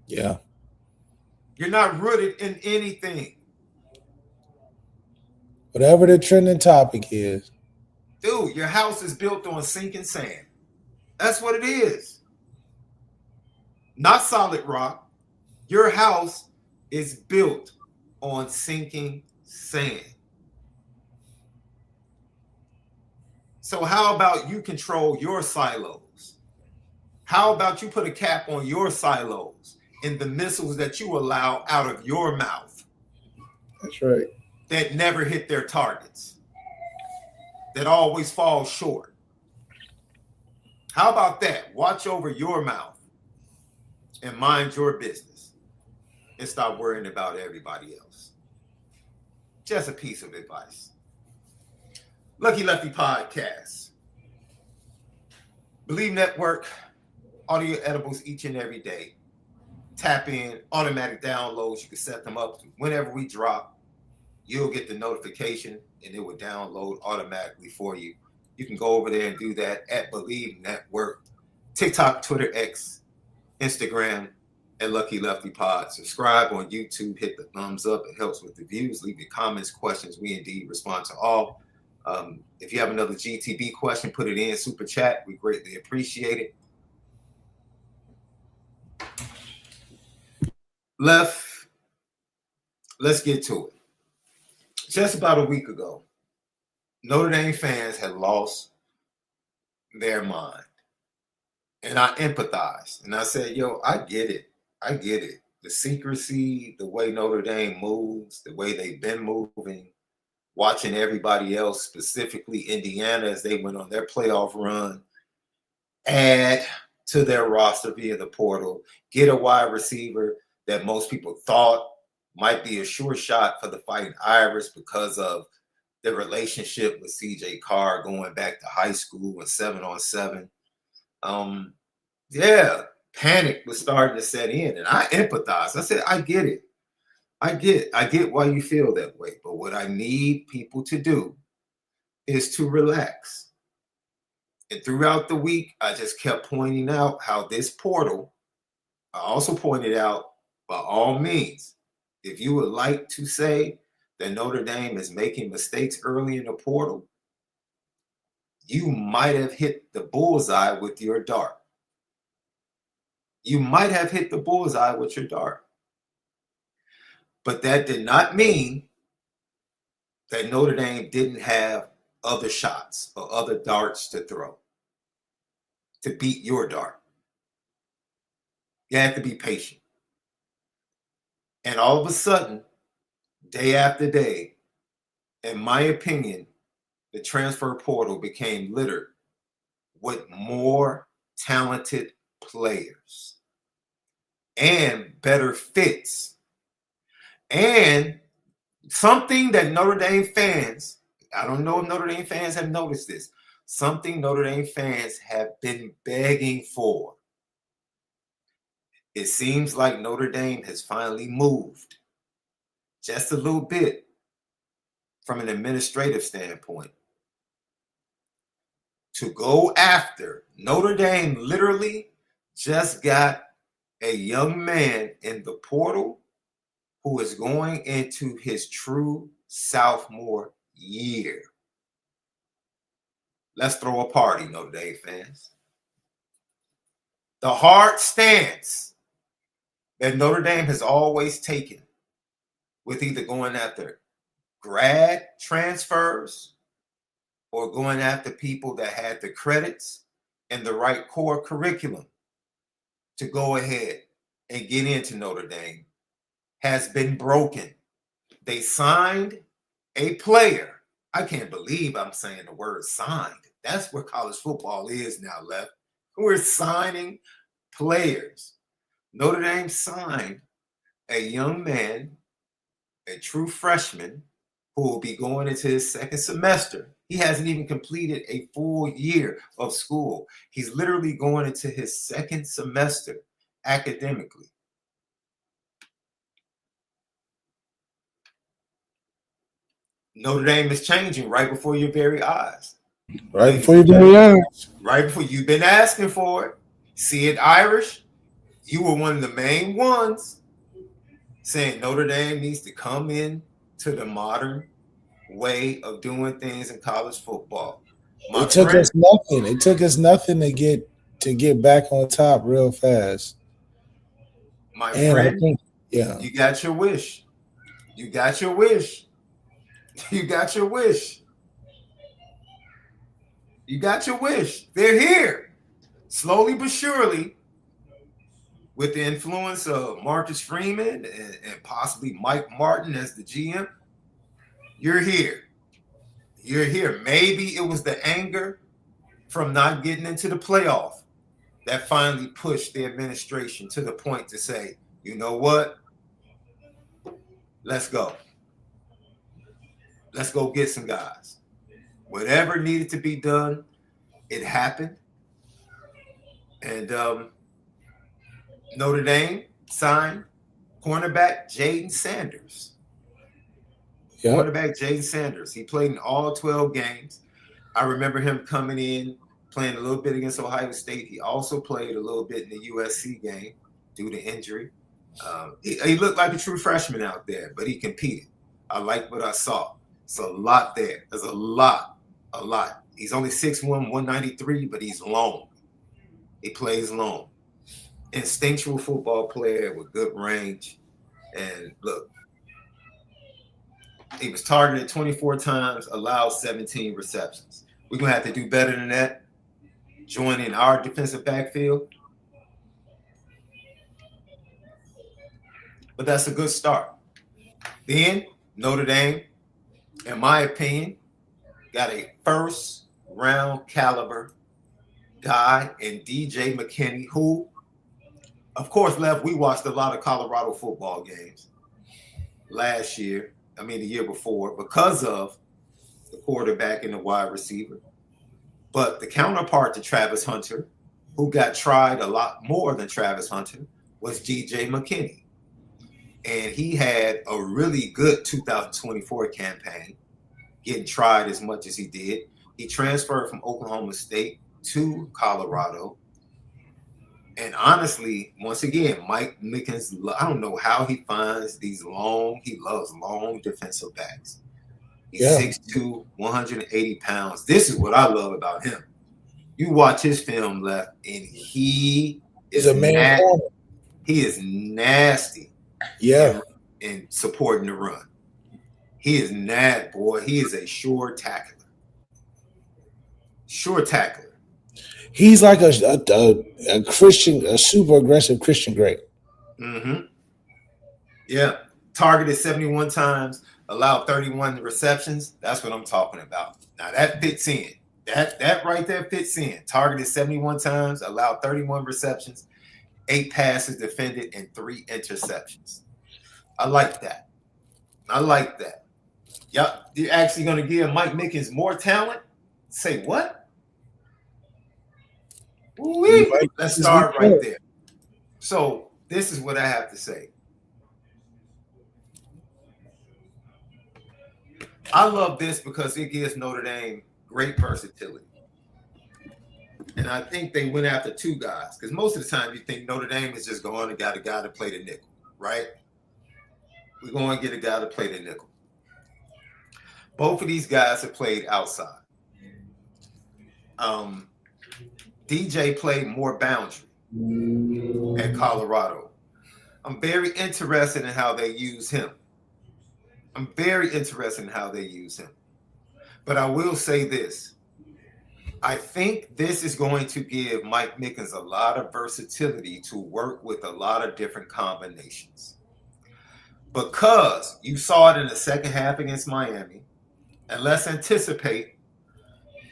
Yeah. You're not rooted in anything. Whatever the trending topic is. Dude, your house is built on sinking sand. That's what it is. Not solid rock. Your house is built on sinking sand. So how about you control your silos? How about you put a cap on your silos and the missiles that you allow out of your mouth? That's right. That never hit their targets. That always fall short. How about that? Watch over your mouth and mind your business and stop worrying about everybody else. Just a piece of advice. Lucky Lefty Podcast. Bleav Network, audio edibles each and every day. Tap in, automatic downloads. You can set them up whenever we drop. You'll get the notification and it will download automatically for you. You can go over there and do that at Bleav Network, TikTok, Twitter, X, Instagram, and Lucky Lefty Pod. Subscribe on YouTube. Hit the thumbs up. It helps with the views. Leave your comments, questions. We indeed respond to all. If you have another GTB question, put it in super chat. We greatly appreciate it. Let's get to it. Just about a week ago, Notre Dame fans had lost their mind. And I empathized. And I said, yo, I get it. I get it. The secrecy, the way Notre Dame moves, the way they've been moving, watching everybody else, specifically Indiana, as they went on their playoff run, add to their roster via the portal, get a wide receiver that most people thought might be a sure shot for the Fighting Irish because of their relationship with CJ Carr going back to high school and 7-on-7. Yeah, panic was starting to set in, and I empathized. I said, I get it. I get why you feel that way. But what I need people to do is to relax. And throughout the week, I just kept pointing out how this portal, I also pointed out, by all means, if you would like to say that Notre Dame is making mistakes early in the portal, you might have hit the bullseye with your dart. You might have hit the bullseye with your dart. But that did not mean that Notre Dame didn't have other shots or other darts to throw to beat your dart. You have to be patient. And all of a sudden, day after day, in my opinion, the transfer portal became littered with more talented players and better fits. And something that Notre Dame fans, I don't know if Notre Dame fans have noticed this, something Notre Dame fans have been begging for. It seems like Notre Dame has finally moved just a little bit from an administrative standpoint to go after. Notre Dame literally just got a young man in the portal who is going into his true sophomore year. Let's throw a party, Notre Dame fans. The hard stance that Notre Dame has always taken with either going after grad transfers or going after people that had the credits and the right core curriculum to go ahead and get into Notre Dame has been broken. They signed a player. I can't believe I'm saying the word signed. That's where college football is now, left. We're signing players. Notre Dame signed a young man, a true freshman, who will be going into his second semester. He hasn't even completed a full year of school. He's literally going into his second semester academically. Notre Dame is changing right before your very eyes. Right before your very eyes. Right before you've been asking for it. See it, Irish? You were one of the main ones saying Notre Dame needs to come in to the modern way of doing things in college football. It took us nothing. It took us nothing to get back on top real fast. My friend, I think, yeah, you got your wish. You got your wish. You got your wish. You got your wish. They're here. Slowly but surely, with the influence of Marcus Freeman and possibly Mike Martin as the GM, you're here. You're here. Maybe it was the anger from not getting into the playoff that finally pushed the administration to the point to say, you know what? Let's go. Let's go get some guys. Whatever needed to be done, it happened. And Notre Dame signed cornerback Jaden Sanders. Yep. Cornerback Jaden Sanders. He played in all 12 games. I remember him coming in, playing a little bit against Ohio State. He also played a little bit in the USC game due to injury. He looked like a true freshman out there, but he competed. I liked what I saw. It's a lot there. There's a lot. He's only 6'1", 193, but he's long. He plays long. Instinctual football player with good range. And look, he was targeted 24 times, allowed 17 receptions. We're going to have to do better than that. Joining our defensive backfield. But that's a good start. Then Notre Dame, in my opinion, got a first-round caliber guy in DJ McKinney, who, of course, we watched a lot of Colorado football games the year before, because of the quarterback and the wide receiver. But the counterpart to Travis Hunter, who got tried a lot more than Travis Hunter, was DJ McKinney. And he had a really good 2024 campaign, getting tried as much as he did. He transferred from Oklahoma State to Colorado. And honestly, once again, Mike Mickens, I don't know how he finds these he loves long defensive backs. He's 6'2", 180 pounds. This is what I love about him. You watch his film, left, and he is a man. He is nasty. Yeah. In supporting the run. He is boy. He is a sure tackler. He's like a Christian, a super aggressive Christian great. Mm-hmm. Yeah. Targeted 71 times, allowed 31 receptions. That's what I'm talking about. Now that fits in. That right there fits in. Targeted 71 times, allowed 31 receptions, 8 passes defended, and 3 interceptions. I like that. Yep. You're actually going to give Mike Mickens more talent? Say what? Let's start right there. So this is what I have to say. I love this because it gives Notre Dame great versatility. And I think they went after two guys because most of the time you think Notre Dame is just going and got a guy to play the nickel, right? We're going to get a guy to play the nickel. Both of these guys have played outside. DJ played more boundary at Colorado. I'm very interested in how they use him. But I will say this. I think this is going to give Mike Mickens a lot of versatility to work with a lot of different combinations. Because you saw it in the second half against Miami, and let's anticipate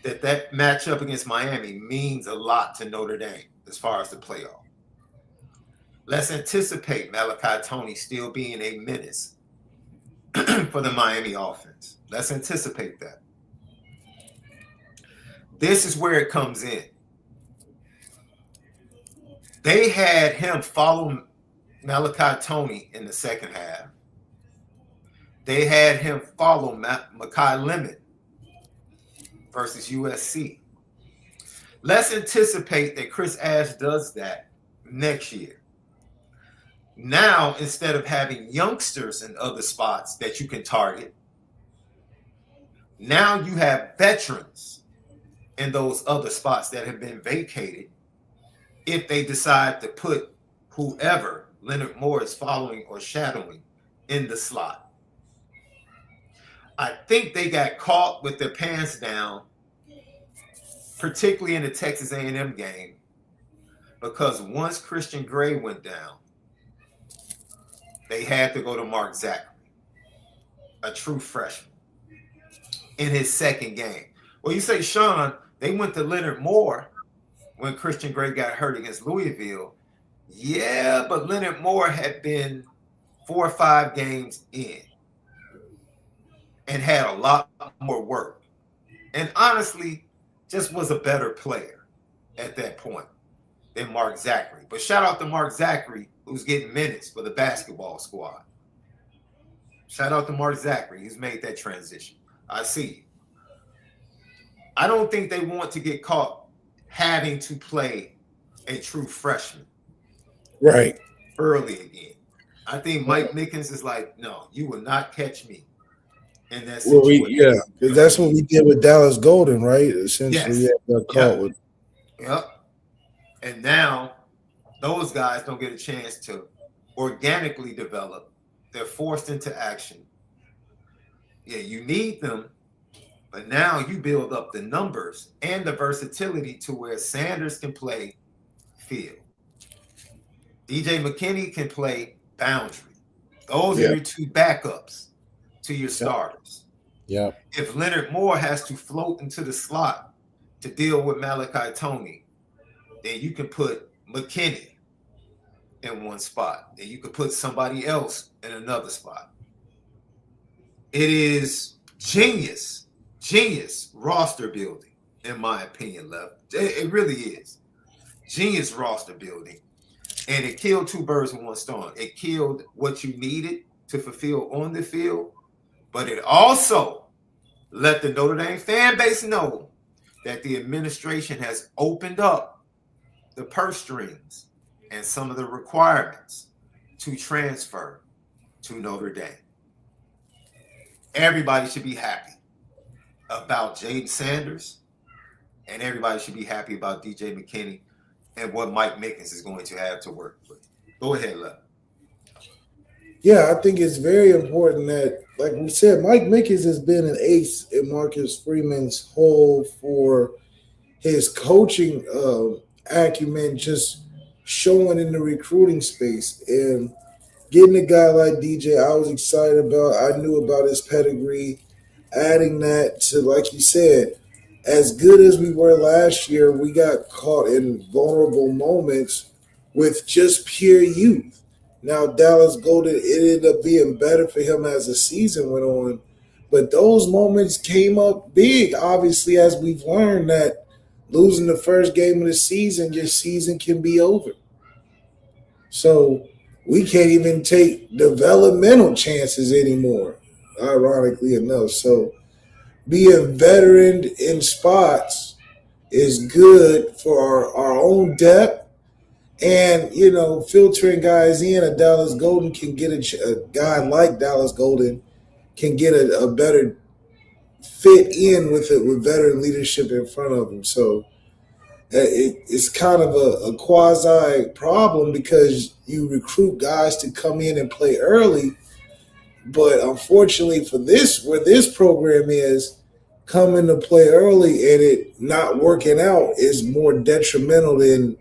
that matchup against Miami means a lot to Notre Dame as far as the playoff. Let's anticipate Malachi Tony still being a menace for the Miami offense. Let's anticipate that. This is where it comes in. They had him follow Malachi Tony in the second half. They had him follow Makai Lemon versus USC. Let's anticipate that Chris Ash does that next year. Now, instead of having youngsters in other spots that you can target, now you have veterans in those other spots that have been vacated if they decide to put whoever Leonard Moore is following or shadowing in the slot. I think they got caught with their pants down, particularly in the Texas A&M game, because once Christian Gray went down, they had to go to Mark Zachary, a true freshman, in his second game. Well, you say, Sean, they went to Leonard Moore when Christian Gray got hurt against Louisville. Yeah, but Leonard Moore had been 4 or 5 games in and had a lot more work. And honestly, just was a better player at that point than Mark Zachary. But shout out to Mark Zachary, who's getting minutes for the basketball squad. Shout out to Mark Zachary, who's made that transition. I see you. I don't think they want to get caught having to play a true freshman right early again. I think Mike Mickens is like, no, you will not catch me in that situation. Because that's what we did with Dallas Golden, right? Essentially, yes. Got caught with. Yep. And now those guys don't get a chance to organically develop. They're forced into action. Yeah, you need them. But now you build up the numbers and the versatility to where Sanders can play field. DJ McKinney can play boundary. Those are your two backups to your starters. Yeah. If Leonard Moore has to float into the slot to deal with Malachi Tony, then you can put McKinney in one spot. Then you could put somebody else in another spot. It is genius roster building, in my opinion, Lev. It really is. Genius roster building. And it killed 2 birds with 1 stone. It killed what you needed to fulfill on the field, but it also let the Notre Dame fan base know that the administration has opened up the purse strings and some of the requirements to transfer to Notre Dame. Everybody should be happy about Jaden Sanders, and everybody should be happy about DJ McKinney and what Mike Mickens is going to have to work with. Go ahead, Lev. Yeah, I think it's very important that, like we said, Mike Mickens has been an ace in Marcus Freeman's hole for his coaching acumen, just showing in the recruiting space. And getting a guy like DJ, I was excited about. I knew about his pedigree. Adding that to, like you said, as good as we were last year, we got caught in vulnerable moments with just pure youth. Now, Dallas Golden, it ended up being better for him as the season went on. But those moments came up big, obviously, as we've learned that losing the first game of the season, your season can be over. So we can't even take developmental chances anymore, ironically enough. So being veteran in spots is good for our own depth. And, filtering guys in, a Dallas Golden can get a guy like Dallas Golden can get a better fit in with it with veteran leadership in front of him. So it's kind of a quasi problem because you recruit guys to come in and play early, but unfortunately for this, where this program is, coming to play early and it not working out is more detrimental than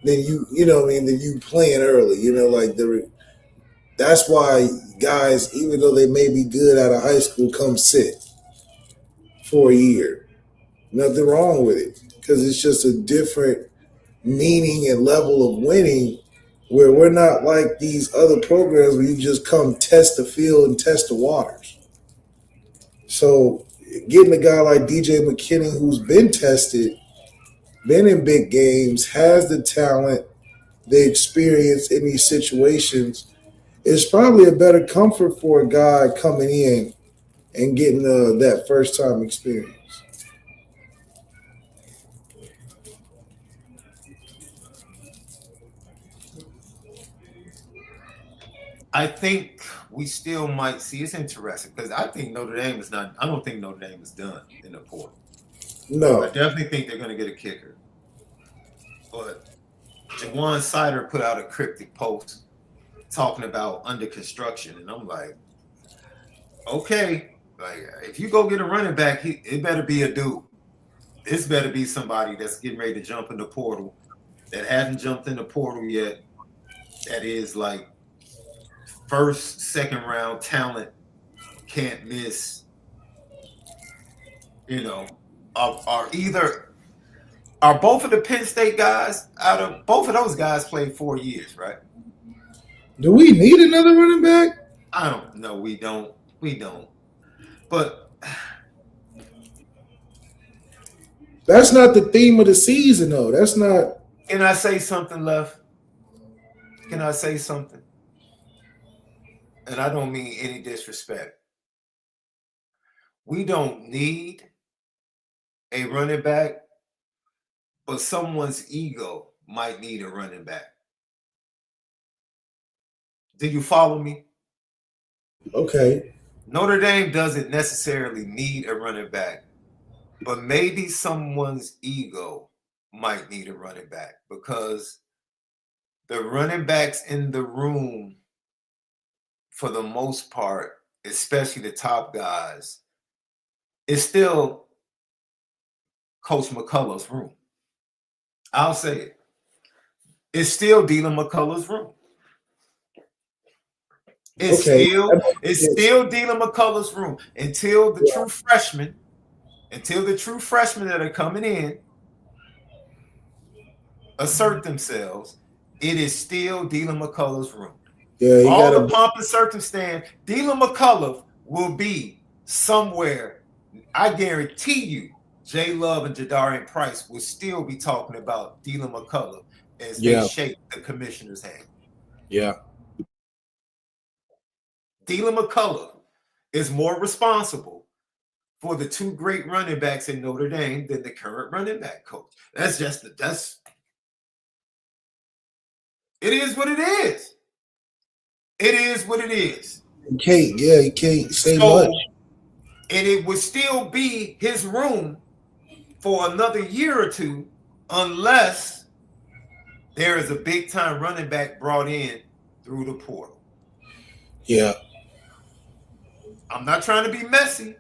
than you playing early. That's why guys, even though they may be good out of high school, come sit for a year. Nothing wrong with it because it's just a different meaning and level of winning where we're not like these other programs where you just come test the field and test the waters. So getting a guy like DJ McKinney who's been tested, been in big games, has the talent, the experience in these situations is probably a better comfort for a guy coming in and getting that first time experience. I think we still might see. It's interesting because I think Notre Dame is not. I don't think Notre Dame is done in the portal. No. I definitely think they're going to get a kicker. But Jawan Sider put out a cryptic post talking about under construction, and I'm like, okay, like if you go get a running back, it better be a dude. This better be somebody that's getting ready to jump in the portal that hasn't jumped in the portal yet. That is like first, second round talent, can't miss. Are both of the Penn State guys out of both of those guys played 4 years, right? Do we need another running back? I don't know. We don't. But that's not the theme of the season, though. That's not. Can I say something, Left? Can I say something? And I don't mean any disrespect. We don't need a running back, but someone's ego might need a running back. Do you follow me? Okay. Notre Dame doesn't necessarily need a running back, but maybe someone's ego might need a running back because the running backs in the room, for the most part, especially the top guys, is still Coach McCullough's room. I'll say it. It's still Dylan McCullough's room. It's still Dylan McCullough's room until the true freshmen that are coming in assert themselves. It is still Dylan McCullough's room. Yeah, all the pomp and circumstance, Dylan McCullough will be somewhere. I guarantee you, Jay Love and Jadarian Price will still be talking about Dylan McCullough as they shake the commissioner's hand. Yeah. Dylan McCullough is more responsible for the two great running backs in Notre Dame than the current running back coach. It is what it is. It is what it is. You can't say much. And it would still be his room for another year or two unless there is a big-time running back brought in through the portal. Yeah. I'm not trying to be messy.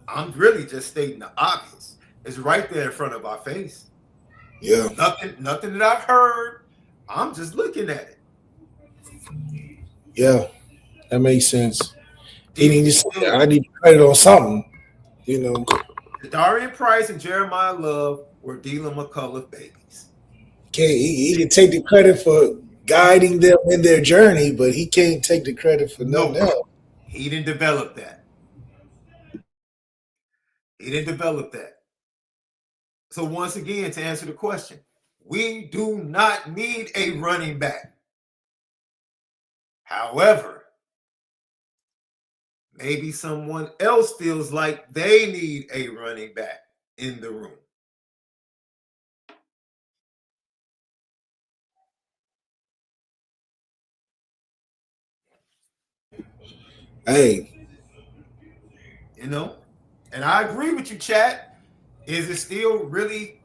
I'm really just stating the obvious. It's right there in front of our face. Yeah. Nothing that I've heard. I'm just looking at it. Yeah, that makes sense. I need credit on something, Darian Price and Jeremiah Love were Dylan McCullough babies. He can take the credit for guiding them in their journey, but he can't take the credit for nothing else. He didn't develop that. So once again, to answer the question, we do not need a running back. However, maybe someone else feels like they need a running back in the room. Hey, you know, and I agree with you, chat. Is it still really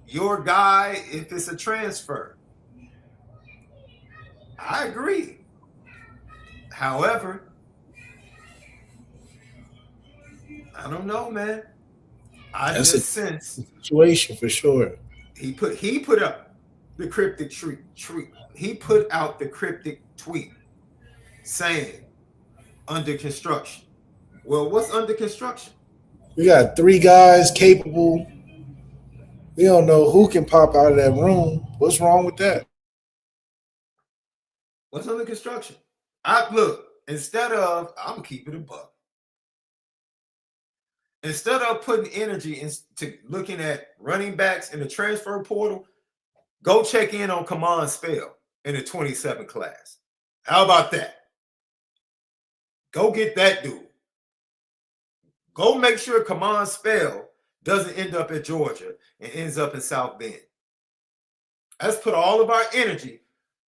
your guy if it's a transfer? I agree. However, I don't know, man. I that's just a sense situation for sure. he put up the cryptic tweet. He put out the cryptic tweet saying under construction. Well, what's under construction? We got 3 guys capable. We don't know who can pop out of that room. What's wrong with that? What's under construction? I look, instead of, I'm keeping it a buck. Instead of putting energy into looking at running backs in the transfer portal, go check in on Command Spell in the 27 class. How about that? Go get that dude. Go make sure Command Spell doesn't end up at Georgia and ends up in South Bend. Let's put all of our energy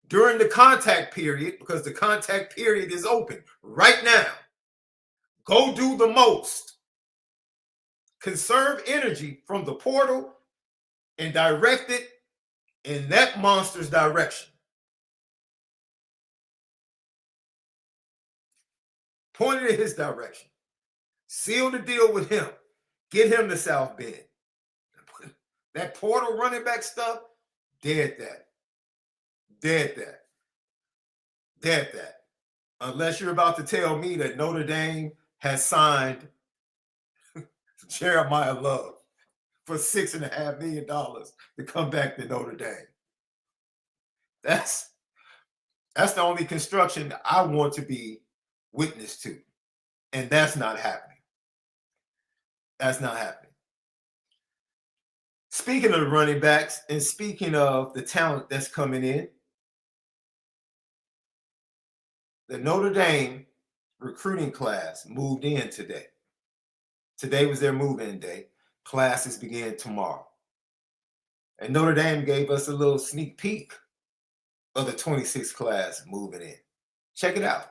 during the contact period, because the contact period is open right now. Go do the most. Conserve energy from the portal and direct it in that monster's direction. Point it in his direction. Seal the deal with him. Get him to South Bend. That portal running back stuff, dead that. Dead that. Dead that. Unless you're about to tell me that Notre Dame has signed Jeremiah Love for $6.5 million to come back to Notre Dame. That's the only construction I want to be witness to. And that's not happening. That's not happening. Speaking of the running backs and speaking of the talent that's coming in, the Notre Dame recruiting class moved in today. Today was their move-in day. Classes begin tomorrow. And Notre Dame gave us a little sneak peek of the 26th class moving in. Check it out.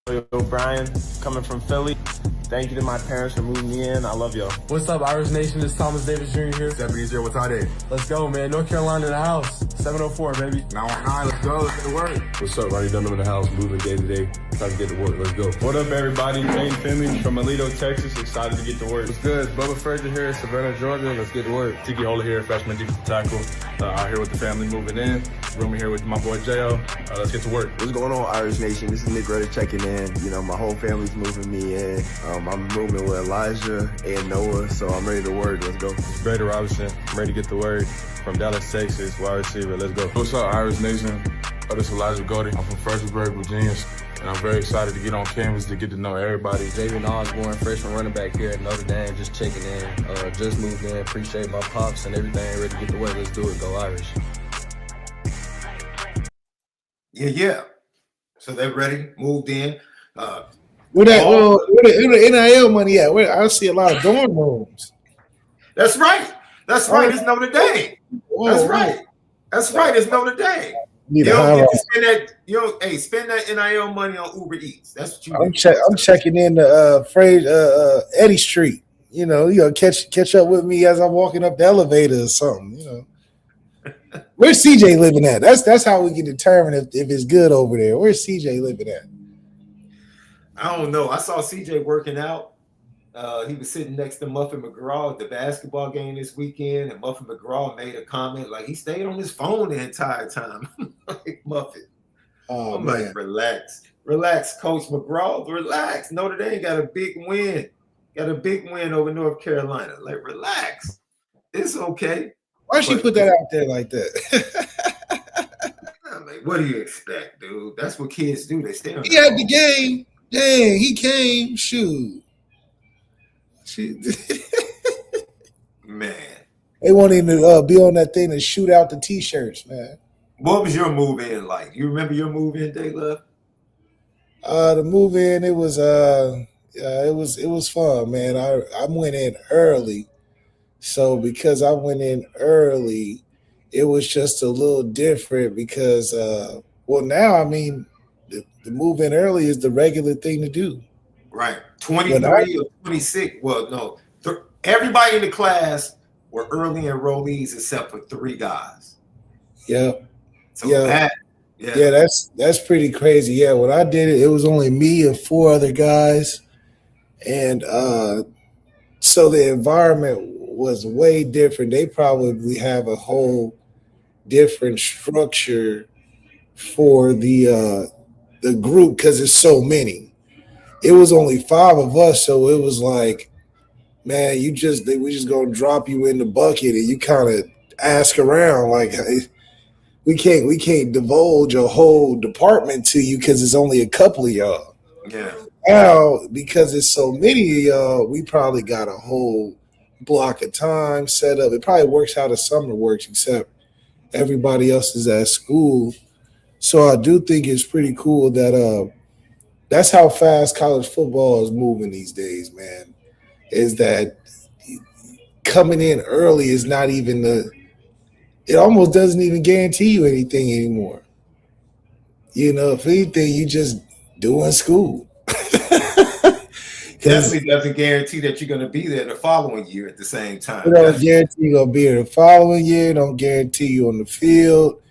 Yo, Brian, coming from Philly. Thank you to my parents for moving me in. I love y'all. What's up, Irish Nation? It's Thomas Davis Jr. here. 70 what's our day? Let's go, man. North Carolina in the house. 704, baby. Now on 9, let's go. Let's get to work. What's up, Ronnie Dunham in the house, moving day to day, trying to get to work. Let's go. What up, everybody? Jane Finley from Alito, Texas. Excited to get to work. What's good? Bubba Frazier here, Savannah, Georgia. Let's get to work. Tiki Hola here, freshman defensive tackle. Out here with the family moving in. Rooming here with my boy J.O. Let's get to work. What's going on, Irish Nation? This is Nick Reddick checking in. You know, my whole family's moving me in. I'm rooming with Elijah and Noah, so I'm ready to work. Let's go. It's Brady Robinson. I'm ready to get to work. From Dallas, Texas, wide receiver. Let's go. What's up, Irish Nation? This is Elijah Goldie. I'm from Fredericksburg, Virginia, and I'm very excited to get on campus to get to know everybody. Javen Osborne, freshman running back here at Notre Dame, just checking in. Just moved in. Appreciate my pops and everything. Ready to get to work. Let's do it. Go Irish. Yeah. So they're ready, moved in. Where the NIL money at? I see a lot of dorm rooms. That's right. That's right. It's Notre Dame. That's right. That's right. It's Notre Dame. You don't get to spend that. You know, spend that NIL money on Uber Eats. That's what you. I'm checking in the Eddie Street. You know, catch up with me as I'm walking up the elevator or something. You know, where's CJ living at? That's how we can determine if it's good over there. Where's CJ living at? I don't know. I saw CJ working out. He was sitting next to Muffin McGraw at the basketball game this weekend, and Muffin McGraw made a comment like he stayed on his phone the entire time. Like, Muffin. I'm like, relax, Coach McGraw, relax. Notre Dame got a big win. Got a big win over North Carolina. Like, relax. It's okay. Why she put that out there like that? I'm like, what do you expect, dude? That's what kids do. They stay on. He had the game. Dang, he came. Shoot. Man. They want him to be on that thing and shoot out the T-shirts, man. What was your move in like? You remember your move in day, Love? The move in, it was fun, man. I went in early. So because I went in early, it was just a little different because well now I mean the move in early is the regular thing to do. Right. When I 23 or 26. Well, no. Everybody in the class were early enrollees except for 3 guys. yeah, So yeah. yeah. Yeah, that's pretty crazy. Yeah, when I did it, it was only me and 4 other guys. And so the environment was way different. They probably have a whole different structure for the group because it's so many. It was only 5 of us, so it was like, man, we just gonna drop you in the bucket and you kind of ask around like, hey, we can't divulge a whole department to you because it's only a couple of y'all. Yeah. Now, because it's so many of y'all, we probably got a whole block of time set up. It probably works how the summer works, except everybody else is at school. So I do think it's pretty cool that that's how fast college football is moving these days, man. Is that coming in early is not even it almost doesn't even guarantee you anything anymore. You know, if anything, you just doing school. Definitely doesn't guarantee that you're going to be there the following year at the same time. It don't guarantee you're going to be here the following year. It don't guarantee you on the field.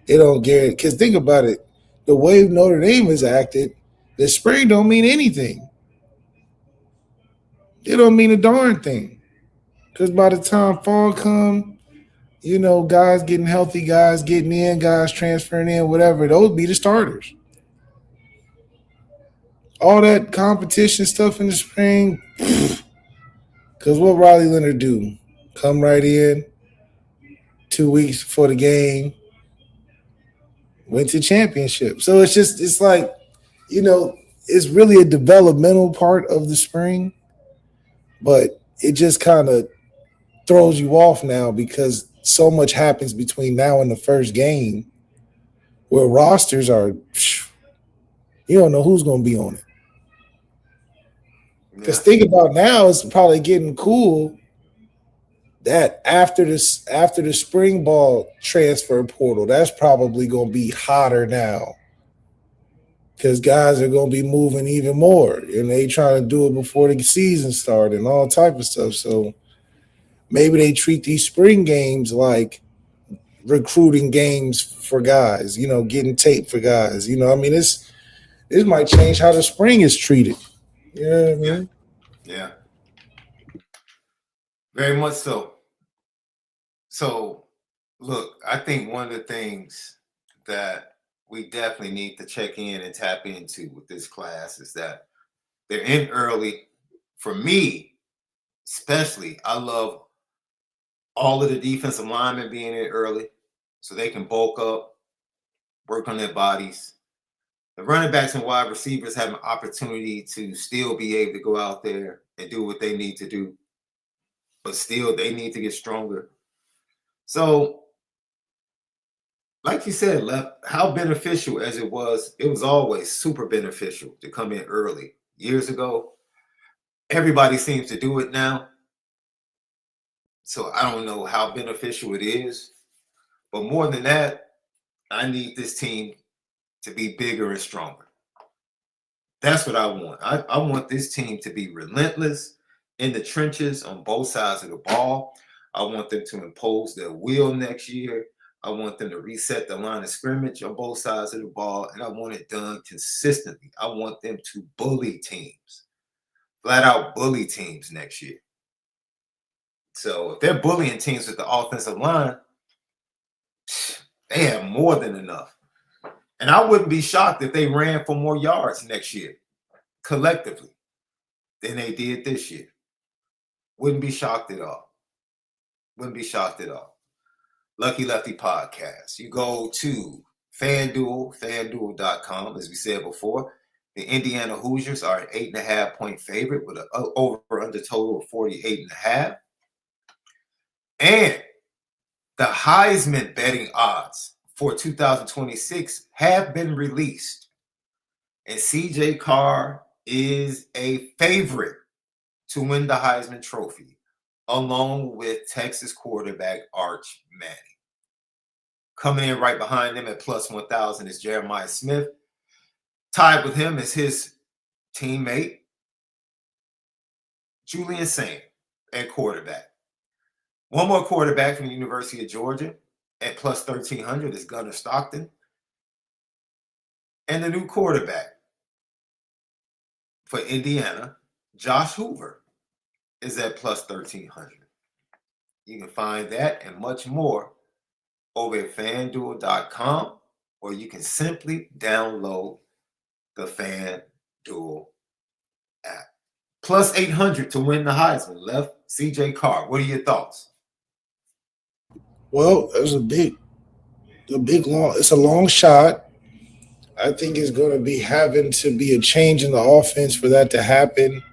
It don't guarantee. Because think about it. The way Notre Dame is acted, the spring don't mean anything. It don't mean a darn thing. Because by the time fall come, you know, guys getting healthy, guys getting in, guys transferring in, whatever, those be the starters. All that competition stuff in the spring, because what Riley Leonard do? Come right in, 2 weeks before the game, went to championship. So it's like, you know, it's really a developmental part of the spring, but it just kind of throws you off now because so much happens between now and the first game where rosters are, you don't know who's going to be on it. Because think about now, it's probably getting cool that after the spring ball transfer portal, that's probably going to be hotter now because guys are going to be moving even more, and they trying to do it before the season started and all type of stuff. So maybe they treat these spring games like recruiting games for guys, you know, getting tape for guys. You know, I mean, this might change how the spring is treated. You know what I mean? Yeah. Very much so. So, look, I think one of the things that we definitely need to check in and tap into with this class is that they're in early. For me, especially, I love all of the defensive linemen being in early so they can bulk up, work on their bodies. The running backs and wide receivers have an opportunity to still be able to go out there and do what they need to do, but still they need to get stronger. So, like you said, Left, how beneficial as it was always super beneficial to come in early. Years ago, everybody seems to do it now. So I don't know how beneficial it is. But more than that, I need this team to be bigger and stronger. That's what I want. I want this team to be relentless in the trenches on both sides of the ball. I want them to impose their will next year. I want them to reset the line of scrimmage on both sides of the ball, and I want it done consistently. I want them to bully teams, flat out bully teams next year. So if they're bullying teams with the offensive line, they have more than enough. And I wouldn't be shocked if they ran for more yards next year, collectively, than they did this year. Wouldn't be shocked at all. Wouldn't be shocked at all. Lucky Lefty Podcast. You go to FanDuel, FanDuel.com, as we said before. The Indiana Hoosiers are an 8.5-point favorite with an over-under total of 48.5. And the Heisman betting odds for 2026 have been released. And CJ Carr is a favorite to win the Heisman Trophy, along with Texas quarterback Arch Manning. Coming in right behind him at plus 1,000 is Jeremiah Smith. Tied with him is his teammate, Julian Saint, at quarterback. One more quarterback from the University of Georgia at plus 1,300 is Gunnar Stockton. And the new quarterback for Indiana, Josh Hoover, is at plus 1,300. You can find that and much more over at FanDuel.com, or you can simply download the FanDuel app. Plus 800 to win the Heisman. Left CJ Carr. What are your thoughts? Well, it's it's a long shot. I think it's going to be having to be a change in the offense for that to happen.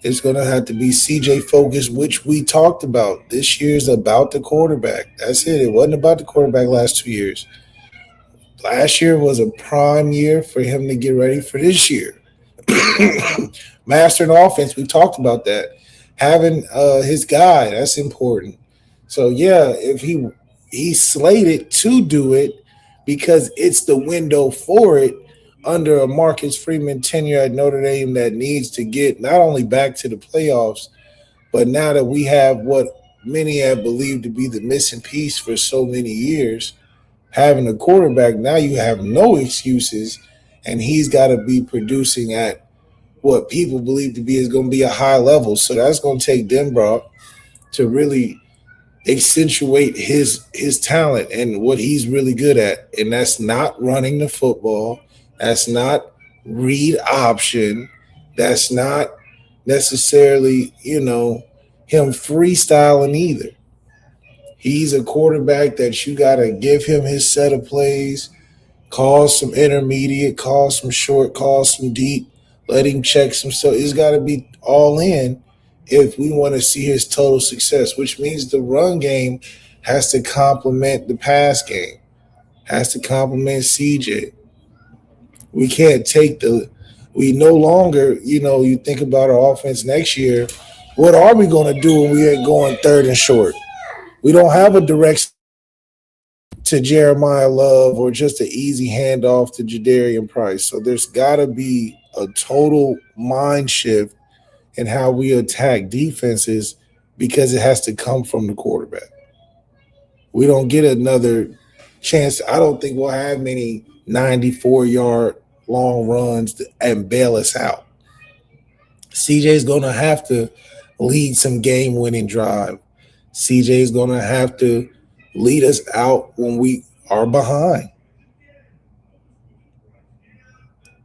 It's going to have to be CJ focused, which we talked about. This year's about the quarterback. That's it. It wasn't about the quarterback last 2 years. Last year was a prime year for him to get ready for this year. Mastering offense, we talked about that. Having his guy, that's important. So, yeah, if he's slated to do it because it's the window for it under a Marcus Freeman tenure at Notre Dame that needs to get not only back to the playoffs, but now that we have what many have believed to be the missing piece for so many years, having a quarterback, now you have no excuses, and he's got to be producing at what people believe to be is going to be a high level. So that's going to take Denbrock to really accentuate his talent and what he's really good at, and that's not running the football. That's not read option. That's not necessarily, him freestyling either. He's a quarterback that you got to give him his set of plays, call some intermediate, call some short, call some deep, let him check some stuff. It's got to be all in if we want to see his total success, which means the run game has to complement the pass game, has to complement CJ. We can't take we no longer, you think about our offense next year, what are we going to do when we ain't going third and short? We don't have a direct to Jeremiah Love or just an easy handoff to Jadarian Price. So there's got to be a total mind shift in how we attack defenses because it has to come from the quarterback. We don't get another chance. I don't think we'll have many 94-yard long runs and bail us out. CJ's going to have to lead some game-winning drive. CJ's going to have to lead us out when we are behind.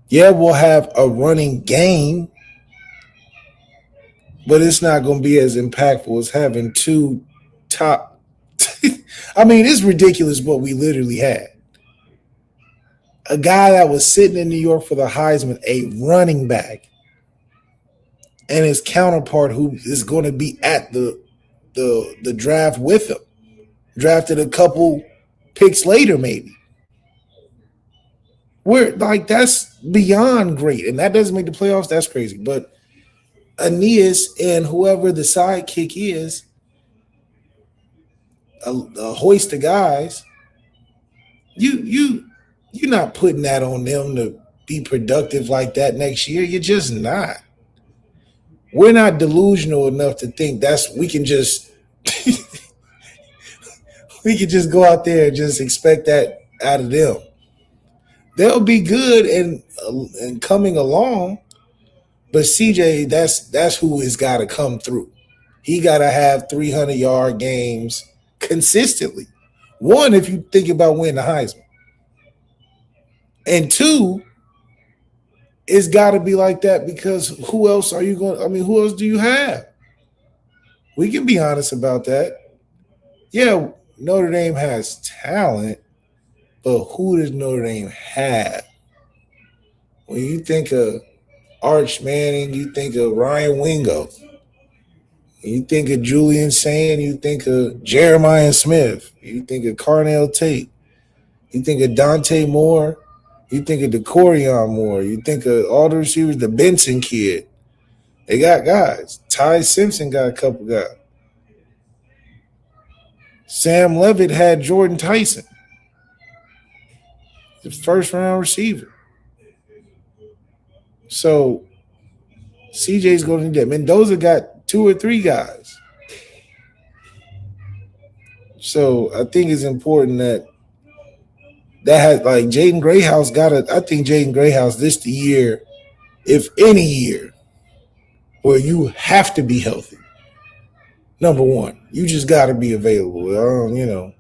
Yeah, we'll have a running game, but it's not going to be as impactful as having two top. I mean, it's ridiculous what we literally had. A guy that was sitting in New York for the Heisman, a running back, and his counterpart who is going to be at the draft with him, drafted a couple picks later maybe. We're like, that's beyond great, and that doesn't make the playoffs. That's crazy. But Aeneas and whoever the sidekick is, a hoist of guys, you're not putting that on them to be productive like that next year. You're just not. We're not delusional enough to think we can just go out there and just expect that out of them. They'll be good and coming along, but CJ, that's who has got to come through. He got to have 300-yard games consistently. One, if you think about winning the Heisman. And two, it's got to be like that because who else are you going – who else do you have? We can be honest about that. Yeah, Notre Dame has talent, but who does Notre Dame have? When you think of Arch Manning, you think of Ryan Wingo. You think of Julian Saint, you think of Jeremiah Smith, you think of Carnell Tate. You think of Dante Moore. You think of DeCorian Moore. You think of all the receivers, the Benson kid. They got guys. Ty Simpson got a couple guys. Sam Levitt had Jordan Tyson, the first-round receiver. So CJ's going to need that. Mendoza got 2 or 3 guys. So I think it's important that has like Jaden Grayhouse got it. I think Jaden Grayhouse this the year, if any year, where you have to be healthy. Number one, you just got to be available.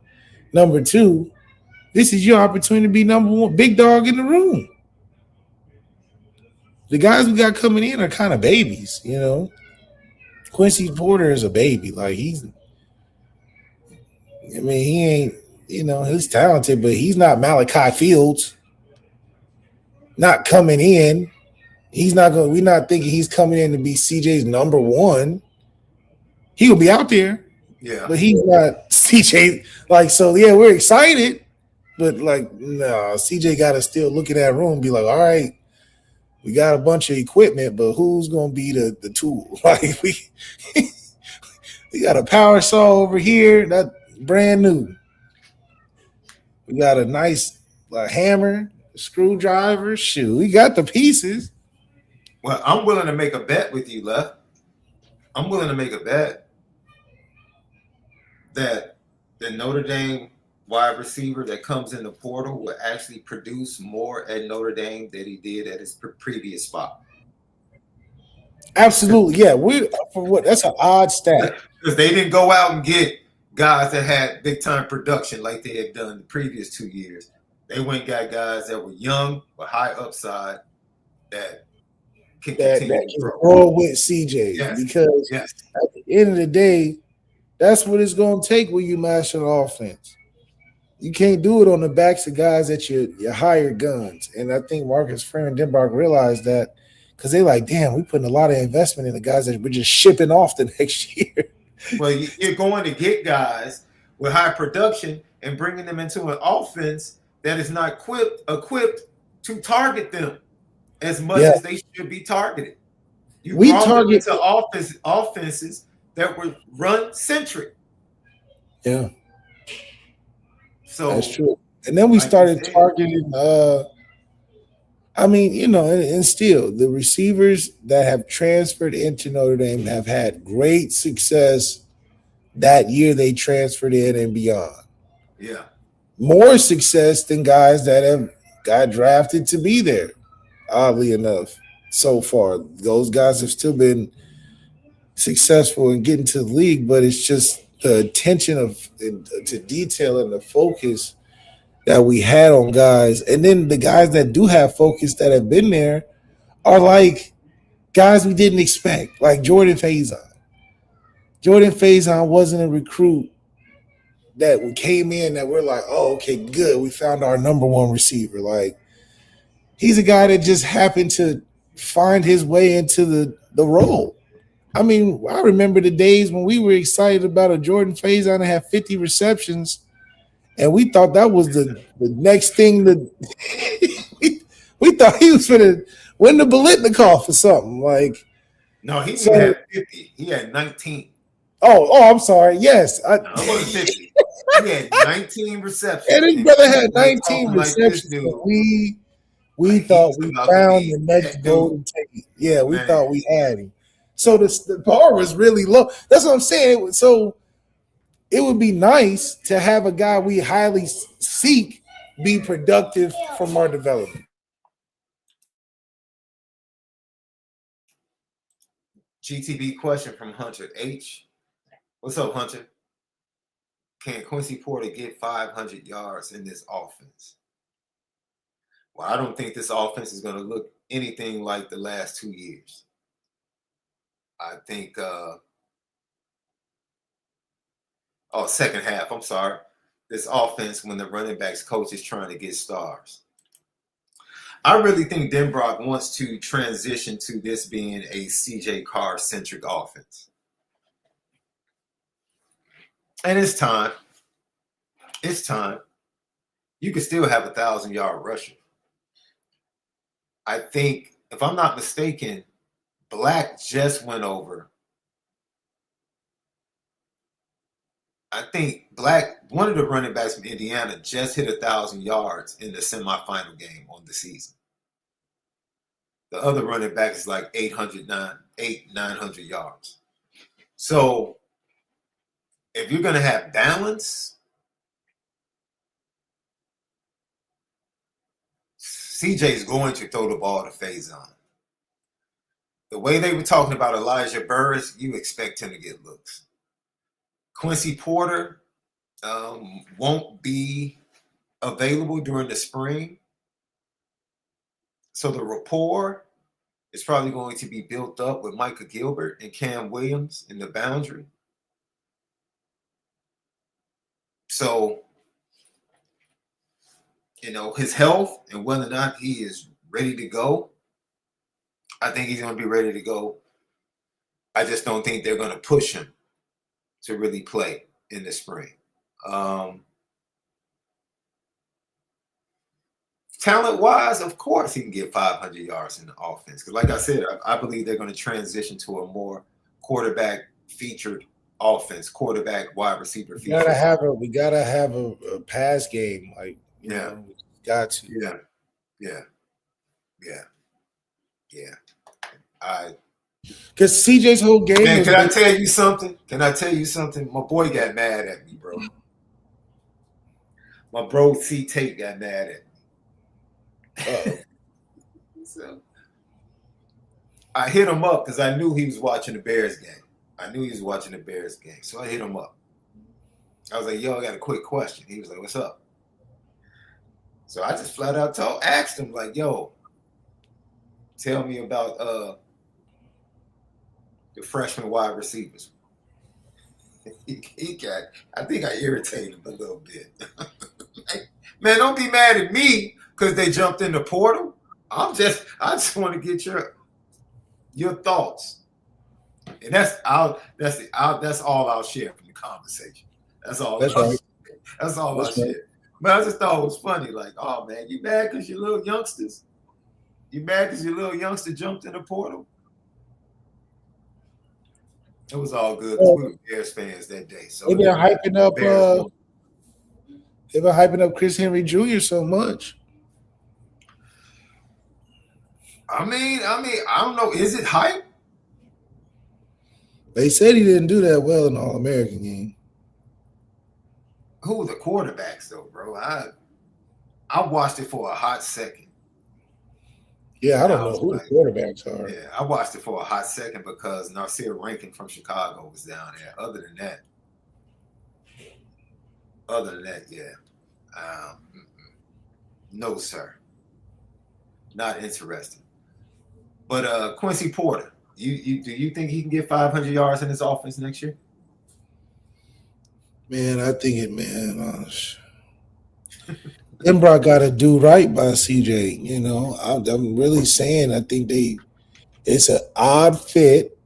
Number two, this is your opportunity to be number one, big dog in the room. The guys we got coming in are kind of babies, Quincy Porter is a baby. Like he ain't, he's talented, but he's not Malachi Fields. Not coming in. We're not thinking he's coming in to be CJ's number one. He'll be out there. Yeah. But he's not CJ. We're excited. But CJ got to still look at that room and be like, all right, we got a bunch of equipment, but who's going to be the tool? Like we got a power saw over here, that brand new. We got a nice hammer, screwdriver. Shoot, we got the pieces. Well, I'm willing to make a bet with you, Left. I'm willing to make a bet that the Notre Dame wide receiver that comes in the portal will actually produce more at Notre Dame than he did at his previous spot. Absolutely, yeah. That's an odd stat because they didn't go out and get guys that had big time production like they had done the previous 2 years. They went and got guys that were young but high upside that can grow with CJ. Because at the end of the day, that's what it's going to take when you master the offense. You can't do it on the backs of guys that you hired guns. And I think Marcus Freeman and Denbrock realized that because they like, damn, we're putting a lot of investment in the guys that we're just shipping off the next year. Well, you're going to get guys with high production and bringing them into an offense that is not equipped to target them as much as they should be targeted. We target to offenses that were run centric. Yeah. So that's true. And then we started targeting and still the receivers that have transferred into Notre Dame have had great success that year they transferred in and beyond. Yeah. More success than guys that have got drafted to be there. Oddly enough, so far, those guys have still been successful in getting to the league, but it's just the attention to detail and the focus that we had on guys. And then the guys that do have focus that have been there are like guys we didn't expect, like Jordan Faison. Jordan Faison wasn't a recruit that we came in that we're like, oh, okay, good. We found our number one receiver. Like, he's a guy that just happened to find his way into the role. I mean, I remember the days when we were excited about a Jordan Faison that had 50 receptions, and we thought that was the next thing that we thought he was going to win the Biletnikoff or something. Like, no, he didn't have 50. He had 19. Oh, I'm sorry. Yes. I was 50. He had 19 receptions. And his brother had 19 receptions. We thought we found the next golden ticket. Yeah, we thought we had him. So the bar was really low. That's what I'm saying. So it would be nice to have a guy we highly seek be productive from our development. GTB question from Hunter H. What's up, Hunter? Can Quincy Porter get 500 yards in this offense? Well, I don't think this offense is going to look anything like the last 2 years. I think second half, I'm sorry. This offense when the running backs coach is trying to get stars. I really think Denbrock wants to transition to this being a CJ Carr-centric offense. And it's time. It's time. you could still have a 1,000-yard rusher. I think, if I'm not mistaken, Black just went over. I think Black, one of the running backs from Indiana, just hit 1,000 yards in the semifinal game on the season. The other running back is like 900 yards. So if you're going to have balance, CJ's going to throw the ball to Faison. The way they were talking about Elijah Burris, you expect him to get looks. Quincy Porter won't be available during the spring. So the rapport is probably going to be built up with Micah Gilbert and Cam Williams in the boundary. So, his health and whether or not he is ready to go, I think he's going to be ready to go. I just don't think they're going to push him to really play in the spring. Talent-wise, of course, he can get 500 yards in the offense. Because like I said, I Bleav they're going to transition to a more quarterback-featured offense, quarterback, wide receiver featured. We gotta have a pass game. Like, you know, we got to. Yeah. Because CJ's whole game. Man, can I tell you something? My boy got mad at me, bro. My bro C Tate got mad at me. So I hit him up because I knew he was watching the Bears game. So I hit him up. I was like, yo, I got a quick question. He was like, what's up? So I just flat out asked him, like, yo, tell me about the freshman wide receivers. I think I irritated him a little bit. Like, man, don't be mad at me because they jumped in the portal. I just want to get your thoughts. And that's all I'll share from the conversation. That's all. That's right. That's all I'll share. But I just thought it was funny. Like, oh man, you mad because your little youngsters? You mad because your little youngster jumped in the portal? It was all good because we were Bears fans that day. So they've been hyping up Chris Henry Jr. so much. I mean, I don't know. Is it hype? They said he didn't do that well in the All-American game. Who were the quarterbacks though, bro? I watched it for a hot second. Yeah, I don't know who the quarterbacks are. Yeah, I watched it for a hot second because Nasir Rankin from Chicago was down there. Other than that, yeah. No, sir. Not interested. But Quincy Porter, do you think he can get 500 yards in his offense next year? Man, I think Denbrock got to do right by CJ. You know, I'm really saying I think it's an odd fit.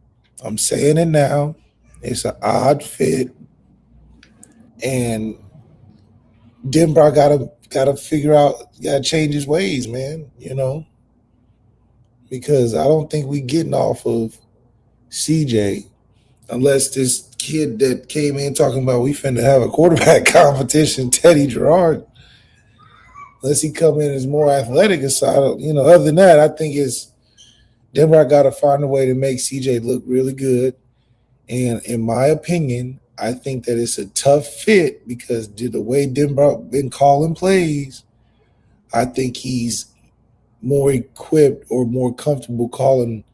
I'm saying it now. It's an odd fit, and Denbrock got to figure out, got to change his ways, man. You know, because I don't think we getting off of CJ unless this kid that came in talking about we finna have a quarterback competition, Teddy Gerard. Unless he come in as more athletic aside, other than that, I think Denver got to find a way to make CJ look really good. And in my opinion, I think that it's a tough fit because the way Denver been calling plays, I think he's more equipped or more comfortable calling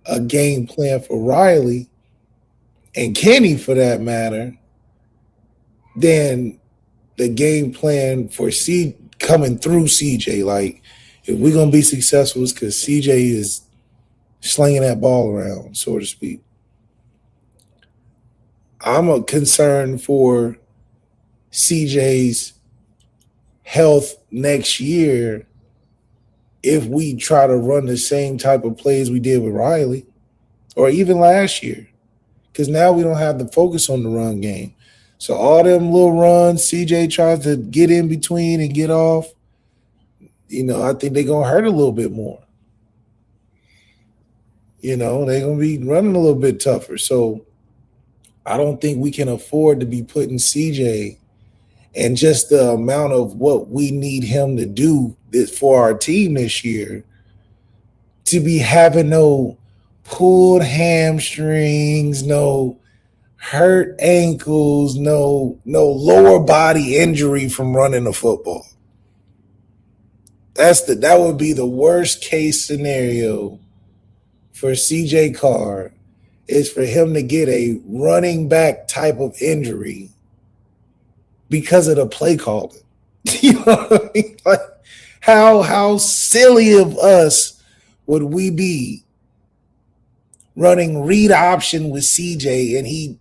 a game plan for Riley and Kenny, for that matter, than the game plan for coming through CJ. Like, if we're going to be successful, it's because CJ is slinging that ball around, so to speak. I'm a concern for CJ's health next year if we try to run the same type of plays we did with Riley or even last year, because now we don't have the focus on the run game. So all them little runs, CJ tries to get in between and get off. I think they're going to hurt a little bit more. They're going to be running a little bit tougher. So I don't think we can afford to be putting CJ and just the amount of what we need him to do for our team this year to be having no pulled hamstrings, no hurt ankles, no lower body injury from running the football. That would be the worst case scenario for CJ Carr, is for him to get a running back type of injury because of the play calling. You know what I mean? Like, how silly of us would we be running read option with CJ and he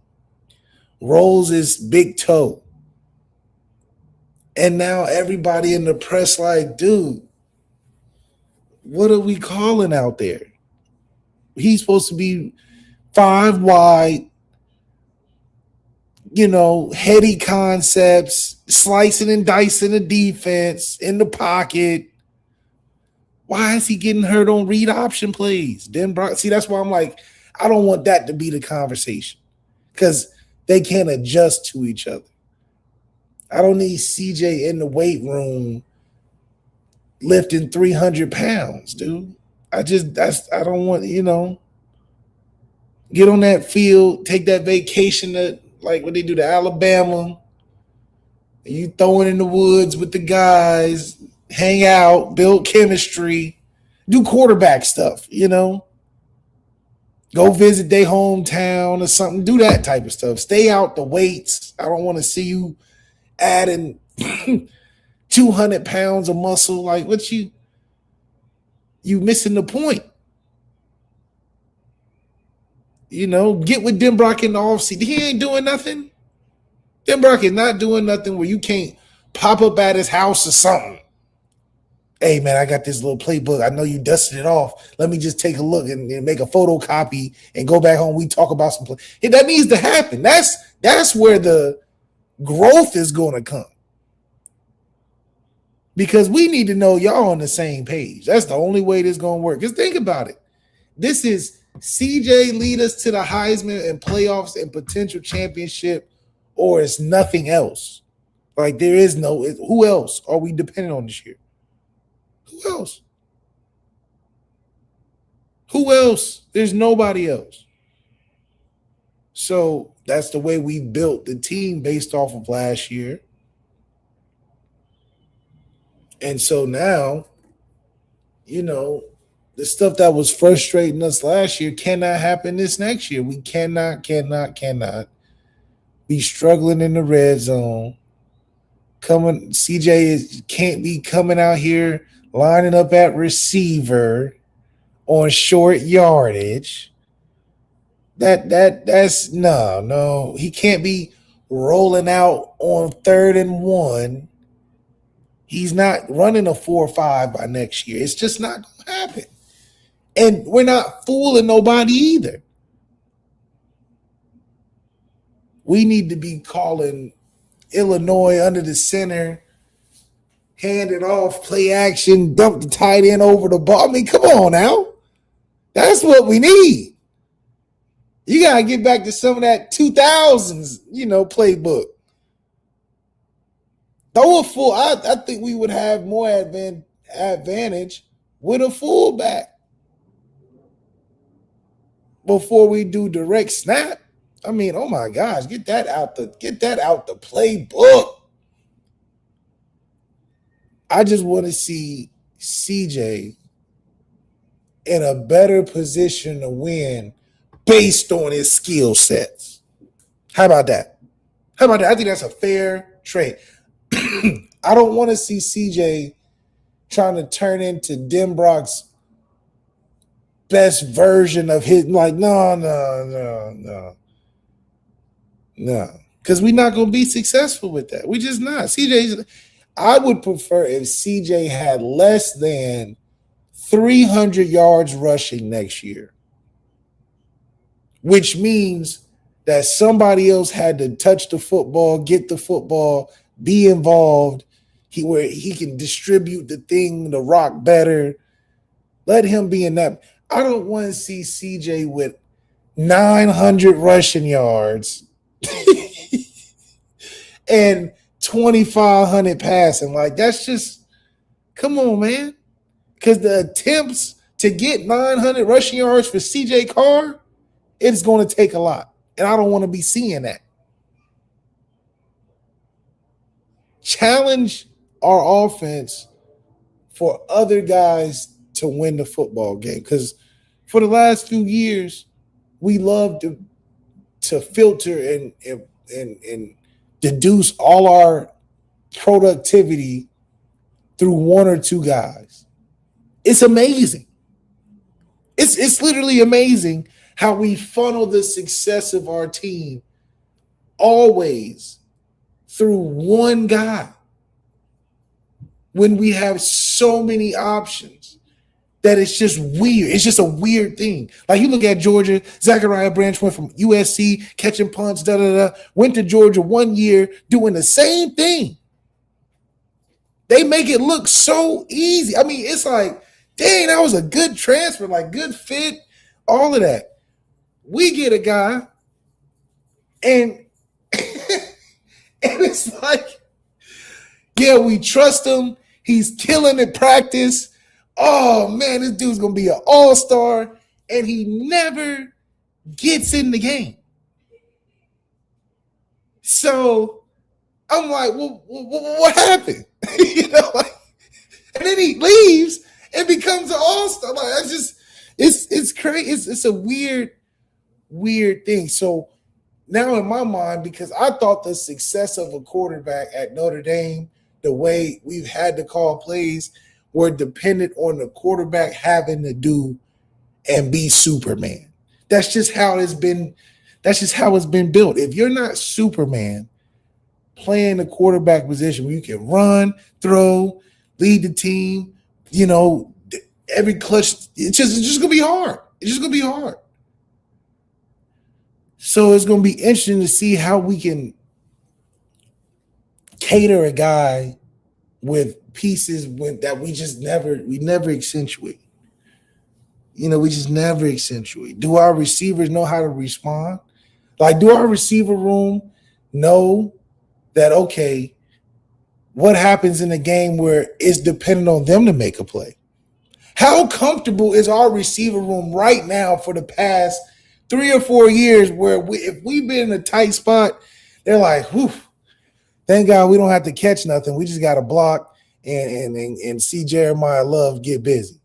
rolls his big toe? And now everybody in the press like, dude, what are we calling out there? He's supposed to be 5 wide, heady concepts, slicing and dicing the defense in the pocket. Why is he getting hurt on read option plays? See, that's why I'm like, I don't want that to be the conversation because they can't adjust to each other. I don't need CJ in the weight room lifting 300 pounds, dude. I don't want, get on that field, take that vacation to, like what they do to Alabama. You throw it in the woods with the guys, hang out, build chemistry, do quarterback stuff, Go visit their hometown or something. Do that type of stuff. Stay out the weights. I don't want to see you adding 200 pounds of muscle. Like, what you missing the point. Get with Denbrock in the offseason. He ain't doing nothing. Denbrock is not doing nothing where you can't pop up at his house or something. Hey, man, I got this little playbook. I know you dusted it off. Let me just take a look and make a photocopy and go back home. We talk about some play. That needs to happen. That's where the growth is going to come. Because we need to know y'all on the same page. That's the only way this is going to work. Because think about it. This is CJ lead us to the Heisman and playoffs and potential championship, or it's nothing else. Like, there is no – who else are we dependent on this year? Who else? Who else? There's nobody else. So that's the way we built the team based off of last year. And so now, the stuff that was frustrating us last year cannot happen this next year. We cannot be struggling in the red zone. CJ can't be coming out here lining up at receiver on short yardage. That's no. He can't be rolling out on 3rd and 1. He's not running a 4-5 by next year. It's just not going to happen. And we're not fooling nobody either. We need to be calling Illinois under the center, hand it off, play action, dump the tight end over the ball. I mean, come on now. That's what we need. You got to get back to some of that 2000s, playbook. Throw a full. I think we would have more advantage with a fullback before we do direct snap. I mean, oh my gosh, get that out the playbook. I just want to see CJ in a better position to win based on his skill sets. How about that? I think that's a fair trade. I don't want to see CJ trying to turn into Denbrock's best version of his. Like, no. Because we're not going to be successful with that. We're just not. I would prefer if CJ had less than 300 yards rushing next year, which means that somebody else had to touch the football, get the football, be involved, where he can distribute the rock better. Let him be in that. I don't want to see CJ with 900 rushing yards and 2,500 passing. Like, that's just, come on, man. Because the attempts to get 900 rushing yards for CJ Carr, it's going to take a lot. And I don't want to be seeing that. Challenge our offense for other guys to win the football game. Because for the last few years, we love to filter and deduce all our productivity through one or two guys. It's amazing. It's literally amazing how we funnel the success of our team always through one guy when we have so many options that it's just weird. It's just a weird thing. Like, you look at Georgia, Zachariah Branch went from USC, catching punts, went to Georgia 1 year doing the same thing. They make it look so easy. I mean, it's like, dang, that was a good transfer, like good fit, all of that. We get a guy, and and it's like, yeah, we trust him. He's killing at practice. Oh, man, this dude's going to be an all-star, and he never gets in the game. So I'm like, well, what happened? And then he leaves and becomes an all-star. Like, that's just, it's crazy. It's a weird thing. So now in my mind, because I thought the success of a quarterback at Notre Dame, the way we've had to call plays, were dependent on the quarterback having to do and be Superman. That's just how it's been. That's just how it's been built. If you're not Superman playing the quarterback position where you can run, throw, lead the team, every clutch, it's just gonna be hard. It's just gonna be hard. So it's gonna be interesting to see how we can cater a guy with pieces that we never accentuate. We just never accentuate. Do our receivers know how to respond? Like, do our receiver room know that, okay, what happens in a game where it's dependent on them to make a play? How comfortable is our receiver room right now for the past 3 or 4 years where if we've been in a tight spot, they're like, whew, thank God we don't have to catch nothing. We just got to block and see Jeremiah Love get busy,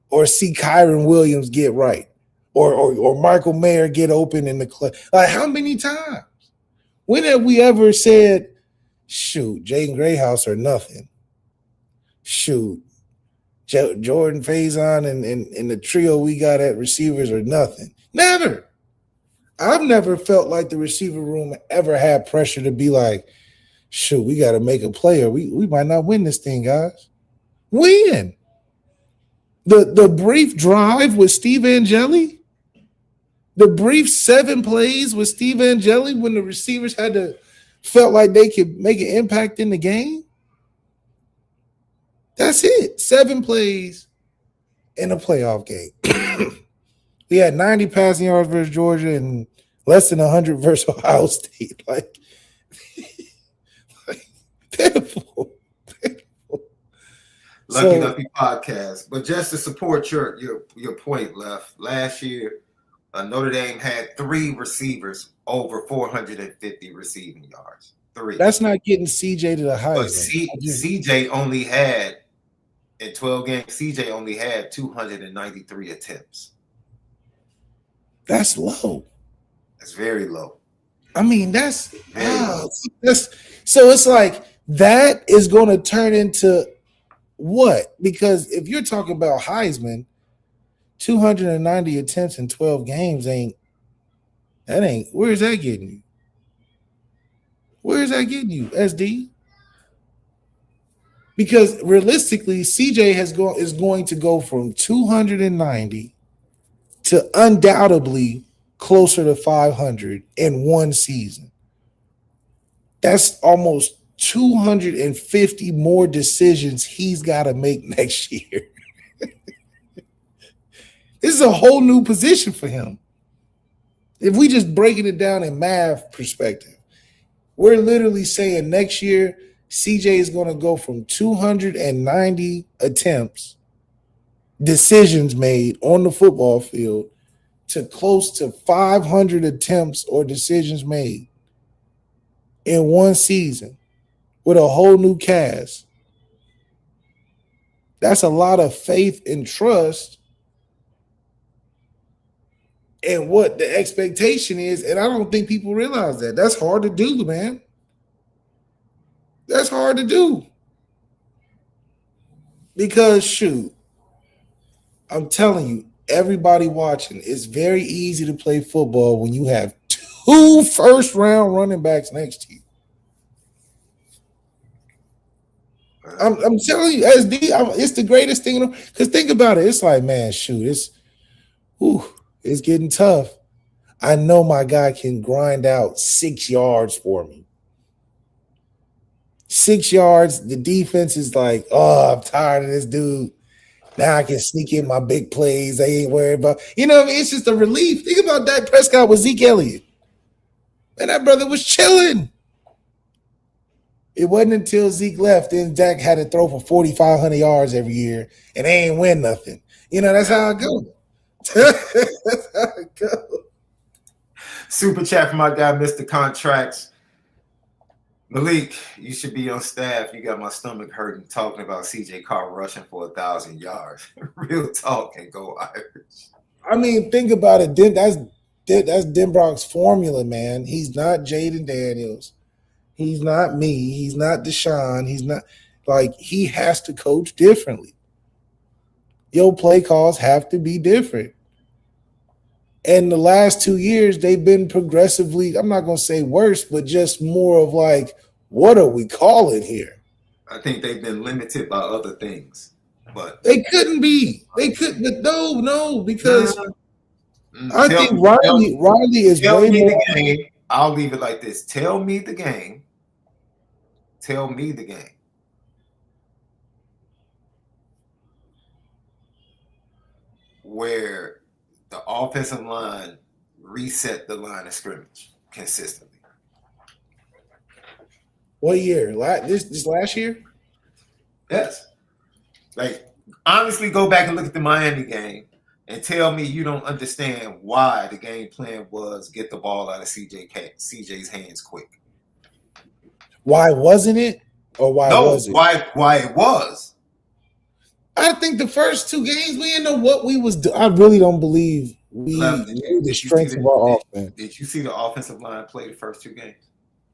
or see Kyron Williams get right, or Michael Mayer get open in the clutch. Like, how many times? When have we ever said, shoot, Jaden Grayhouse or nothing? Shoot, Jordan Faison and the trio we got at receivers or nothing? Never. I've never felt like the receiver room ever had pressure to be like, shoot, we got to make a play or we might not win this thing, guys. Win. The brief drive with Steve Angeli, the brief 7 plays with Steve Angeli when the receivers felt like they could make an impact in the game. That's it. 7 plays in a playoff game. We had 90 passing yards versus Georgia and less than 100 versus Ohio State. Like pitiful. Lucky podcast. But just to support your point, Left, last year, Notre Dame had 3 receivers over 450 receiving yards. 3. That's not getting CJ to the Heisman. But CJ only had, in 12 games, CJ only had 293 attempts. That's low. That's very low. I mean, so it's like that is going to turn into what? Because if you're talking about Heisman, 290 attempts in 12 games where is that getting you? Where is that getting you, SD? Because realistically, CJ is going to go from 290 to undoubtedly closer to 500 in one season. That's almost 250 more decisions he's got to make next year. This is a whole new position for him. If we just breaking it down in math perspective, we're literally saying next year, CJ is going to go from 290 attempts, decisions made on the football field, to close to 500 attempts or decisions made in one season with a whole new cast. That's a lot of faith and trust and what the expectation is. And I don't think people realize that. That's hard to do, man. That's hard to do. Because, shoot, I'm telling you, everybody watching, it's very easy to play football when you have 2 first-round running backs next to you. I'm telling you, SD, it's the greatest thing. Because think about it. It's like, man, shoot, it's getting tough. I know my guy can grind out 6 yards for me. 6 yards, the defense is like, oh, I'm tired of this dude. Now I can sneak in my big plays. I ain't worried about, you know what I mean? It's just a relief. Think about Dak Prescott with Zeke Elliott. And that brother was chilling. It wasn't until Zeke left, then Dak had to throw for 4,500 yards every year, and they ain't win nothing. You know, that's how it goes. That's how it goes. Super chat for my guy, Mr. Contracts. Malik, you should be on staff. You got my stomach hurting talking about CJ Carr rushing for 1,000 yards. Real talk and go Irish. I mean, think about it. That's Denbrock's formula, man. He's not Jaden Daniels. He's not me. He's not Deshaun. He's not, like, he has to coach differently. Your play calls have to be different. And the last 2 years, they've been progressively, I'm not going to say worse, but just more of like, what are we calling here? I think they've been limited by other things. But they couldn't be. They couldn't. No, because I think Riley is way more. The game. I'll leave it like this. Tell me the game. Tell me the game. Where the offensive line reset the line of scrimmage consistently. What year? This last year? Yes. Like, honestly, go back and look at the Miami game and tell me you don't understand why the game plan was get the ball out of CJ's hands quick. Why wasn't it? Or why was it? Why it was. I think the first 2 games we didn't know what we was doing. I really don't believe we knew the strength of our offense. Did you see the offensive line play the first 2 games?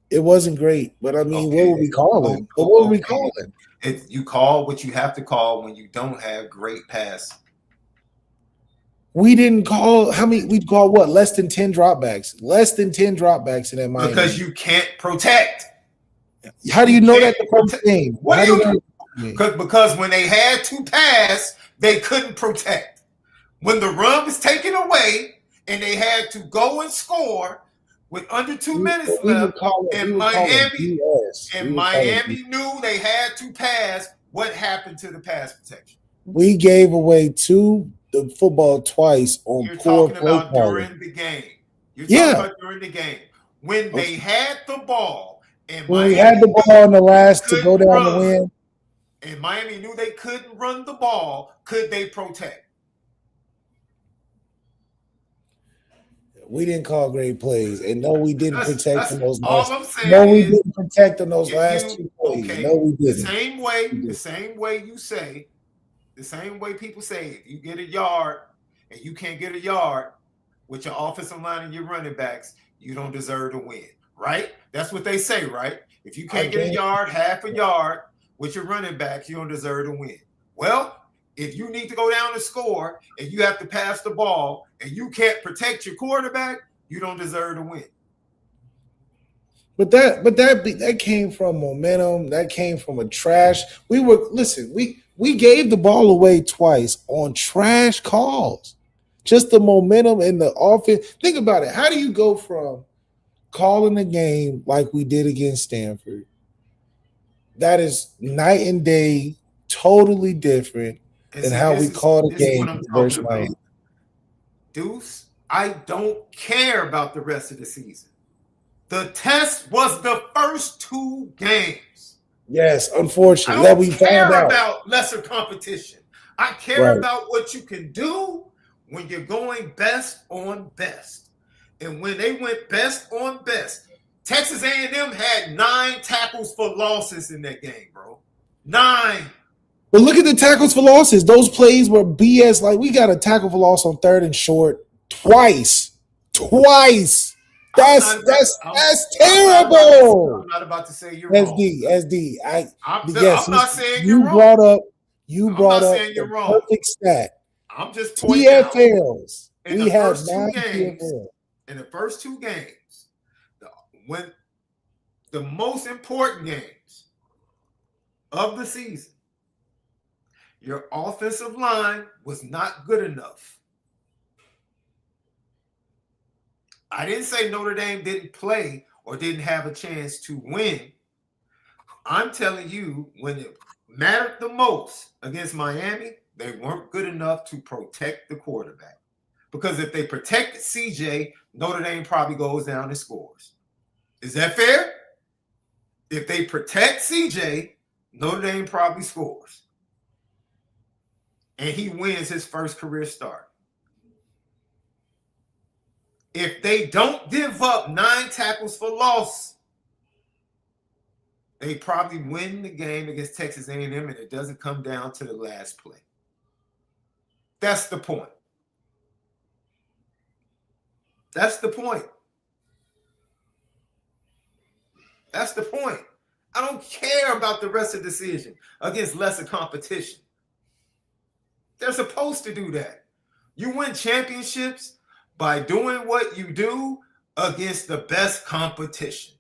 It wasn't great, but I mean, what were we calling? What were we calling? You call what you have to call when you don't have great pass. We didn't call we called what? Less than 10 dropbacks. Less than 10 dropbacks in that Miami. Because you can't protect. How do you know that the first game? What do you do? Because when they had to pass, they couldn't protect. When the run was taken away and they had to go and score with under 2 minutes left, and Miami knew they had to pass, what happened to the pass protection? We gave away the football twice on You're poor talking play about calling. during the game. You're talking about during the game. When they had the ball, and when we had the ball in the last to go down the win, and Miami knew they couldn't run the ball, could they protect? We didn't call great plays, and no, we didn't protect on those all last. I'm saying No, we didn't protect on those last 2 plays. Okay, no, we didn't. The same way you say, the same way people say, if you get a yard and you can't get a yard with your offensive line and your running backs, you don't deserve to win, right? That's what they say, right? If you can't get a yard, half a yard with your running backs, you don't deserve to win. Well, if you need to go down and score and you have to pass the ball and you can't protect your quarterback, you don't deserve to win. But that came from momentum. That came from a trash. We gave the ball away twice on trash calls. Just the momentum and the offense. Think about it. How do you go from calling a game like we did against Stanford? That is night and day, totally different than how we called a game versus Miami. Deuce, I don't care about the rest of the season. The test was the first 2 games. Yes, unfortunately. I That we found out. about lesser competition. I care about what you can do when you're going best on best. And when they went best on best, Texas A&M had 9 tackles for losses in that game, bro. 9. But look at the tackles for losses. Those plays were BS. Like, we got a tackle for loss on 3rd and short twice. That's terrible. I'm not about to say you're wrong. SD. I'm not saying you're wrong. You brought up the perfect stat. I'm just pointing out. TFLs. In We the have first 2 9 games. TFLs. In the first 2 games, when the most important games of the season, your offensive line was not good enough. I didn't say Notre Dame didn't play or didn't have a chance to win. I'm telling you, when it mattered the most against Miami, they weren't good enough to protect the quarterback. Because if they protected CJ, Notre Dame probably goes down and scores. Is that fair? If they protect CJ, Notre Dame probably scores. And he wins his first career start. If they don't give up 9 tackles for loss, they probably win the game against Texas A&M, and it doesn't come down to the last play. That's the point. That's the point. That's the point. I don't care about the rest of the season against lesser competition. They're supposed to do that. You win championships by doing what you do against the best competition.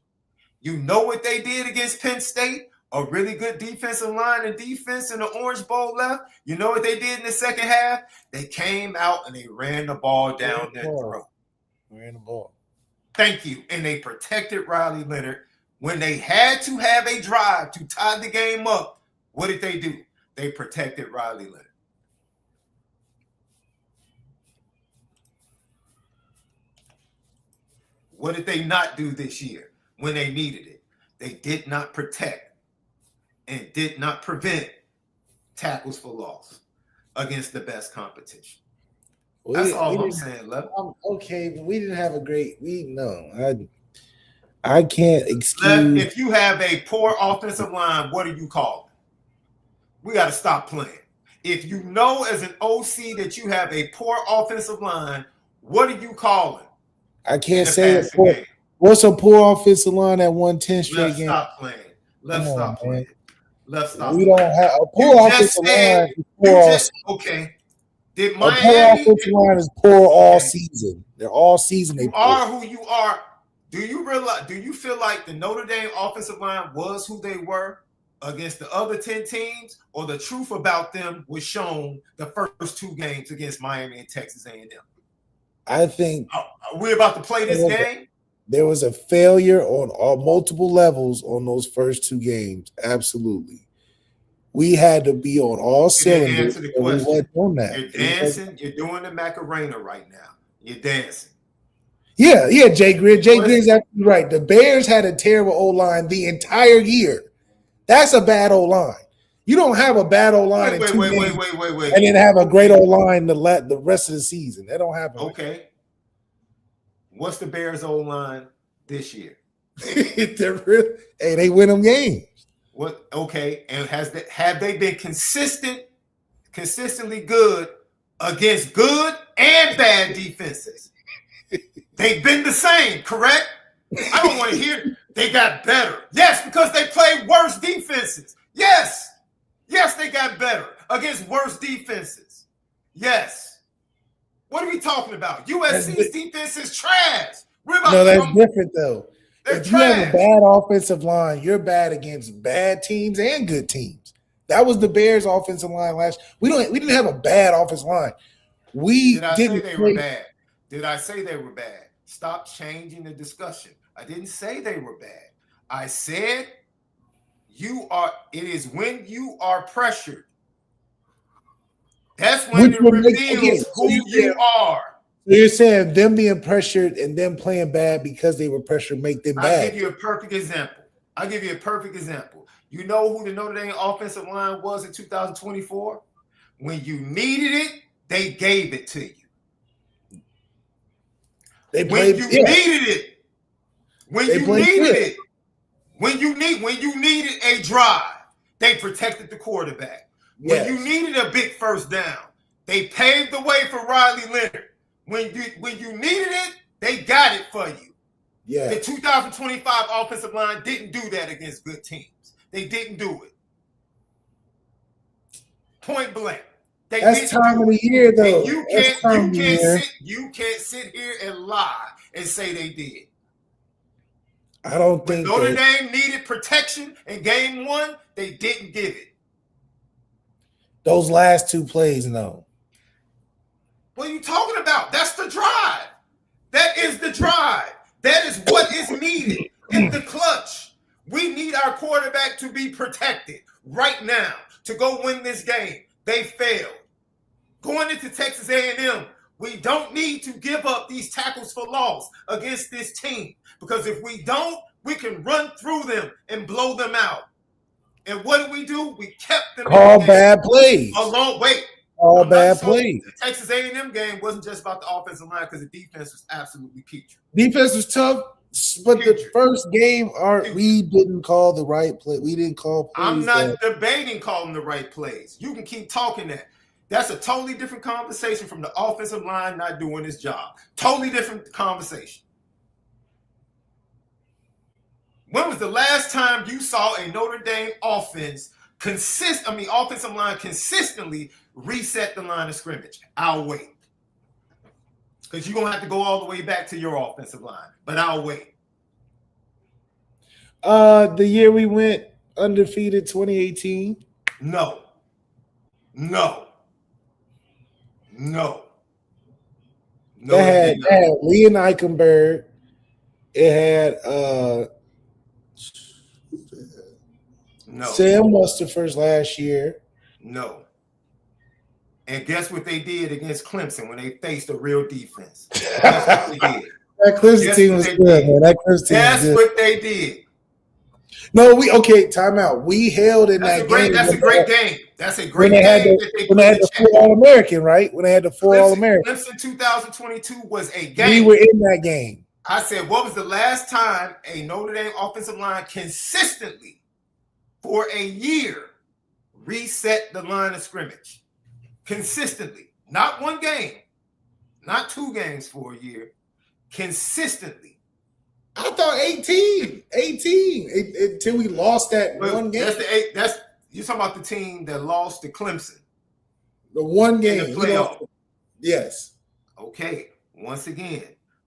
You know what they did against Penn State? A really good defensive line and defense in the Orange Bowl left. You know what they did in the second half? They came out and they ran the ball down their throat. Ran the ball. Thank you. And they protected Riley Leonard. When they had to have a drive to tie the game up, what did they do? They protected Riley Leonard. What did they not do this year when they needed it? They did not protect and did not prevent tackles for loss against the best competition. That's all I'm saying, Lev. Okay, but we didn't have a great I can't excuse. Lev, if you have a poor offensive line, what do you call it? We got to stop playing. If you know as an OC that you have a poor offensive line, what do you call it? I can't say it. What's a poor offensive line that won 10 straight games? Stop playing. Let's stop playing. Let's stop. We don't have a poor offensive line. Okay. Did a Miami? Poor offensive line is poor all season. They're all season. You are who you are. Do you realize? Do you feel like the Notre Dame offensive line was who they were against the other 10 teams, or the truth about them was shown the first 2 games against Miami and Texas A&M? I think we're about to play this game. There was a failure on multiple levels on those first 2 games. Absolutely. We had to be on all cylinders. Answer the question. We weren't on that. You're dancing. You're doing the Macarena right now. You're dancing. Yeah, Jay Grid. Jay Grid's absolutely right. The Bears had a terrible O-line the entire year. That's a bad O-line. You don't have a bad O-line in 2 games and then have a great O-line the rest of the season. That don't happen. Okay. What's the Bears O-line this year? They win them games. What? Okay, and have they been consistently good against good and bad defenses? They've been the same, correct? I don't want to hear they got better. Yes, because they played worse defenses. Yes, they got better against worse defenses. Yes. What are we talking about? USC's defense is trash. That's different though. They're if trash. You have a bad offensive line, you're bad against bad teams and good teams. That was the Bears' offensive line last. We didn't have a bad offensive line. We Did I didn't say they play. were bad? Did I say they were bad? Stop changing the discussion. I didn't say they were bad. I said it is when you are pressured. That's when it reveals who you are. So you're saying them being pressured and them playing bad because they were pressured make them bad. I'll give you a perfect example. You know who the Notre Dame offensive line was in 2024? When you needed it, they gave it to you. When you needed a drive, they protected the quarterback. When you needed a big first down, they paved the way for Riley Leonard. When you needed it, they got it for you. Yeah. The 2025 offensive line didn't do that against good teams. They didn't do it. Point blank. That's time of the year, though. You can't sit here and lie and say they did. I don't think Notre Dame needed protection in game 1, they didn't give it. Those last 2 plays, no. What are you talking about? That's the drive. That is the drive. That is what is needed in the clutch. We need our quarterback to be protected right now to go win this game. They failed. Going into Texas A&M, we don't need to give up these tackles for loss against this team, because if we don't, we can run through them and blow them out. And what did we do? We kept them. Call bad plays. All bad plays. The Texas A&M game wasn't just about the offensive line, because the defense was absolutely putrid. Defense was tough, but the first game, we didn't call the right play. We didn't call plays. I'm not debating calling the right plays. You can keep talking that. That's a totally different conversation from the offensive line not doing its job. Totally different conversation. When was the last time you saw a Notre Dame offensive line consistently reset the line of scrimmage? I'll wait. Because you're going to have to go all the way back to your offensive line. But I'll wait. The year we went undefeated, 2018? No. It had Leon Eichenberg. It had Sam Mustipher's last year. No. And guess what they did against Clemson when they faced a real defense? Guess what they did? That Clemson team was good, man. That's what they did. No, timeout. We held in that game. That's a great game. That's a great game. When they had the 4 All-American, right? When they had the 4 All-American. Clemson 2022 was a game. We were in that game. I said, what was the last time a Notre Dame offensive line consistently for a year reset the line of scrimmage? Consistently. Not one game. Not 2 games for a year. Consistently. I thought 18 until we lost that one game. You're talking about the team that lost to Clemson. The one game. In the playoff. Yes. Okay. Once again,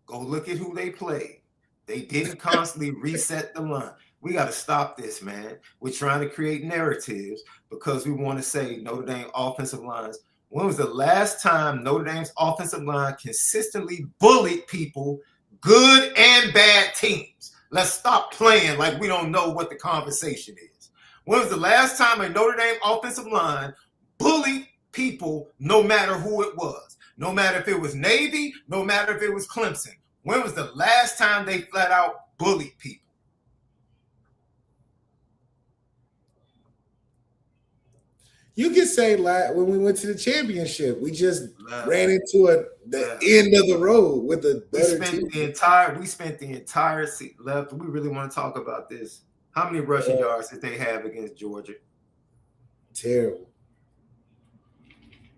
go look at who they played. They didn't constantly reset the line. We got to stop this, man. We're trying to create narratives because we want to say Notre Dame offensive lines. When was the last time Notre Dame's offensive line consistently bullied people, good and bad teams? Let's stop playing like we don't know what the conversation is. When was the last time a Notre Dame offensive line bullied people, no matter who it was? No matter if it was Navy, no matter if it was Clemson. When was the last time they flat out bullied people? You can say when we went to the championship, we just ran into the end of the road with a better team. We spent the entire season left. We really want to talk about this. How many rushing yards did they have against Georgia? Terrible.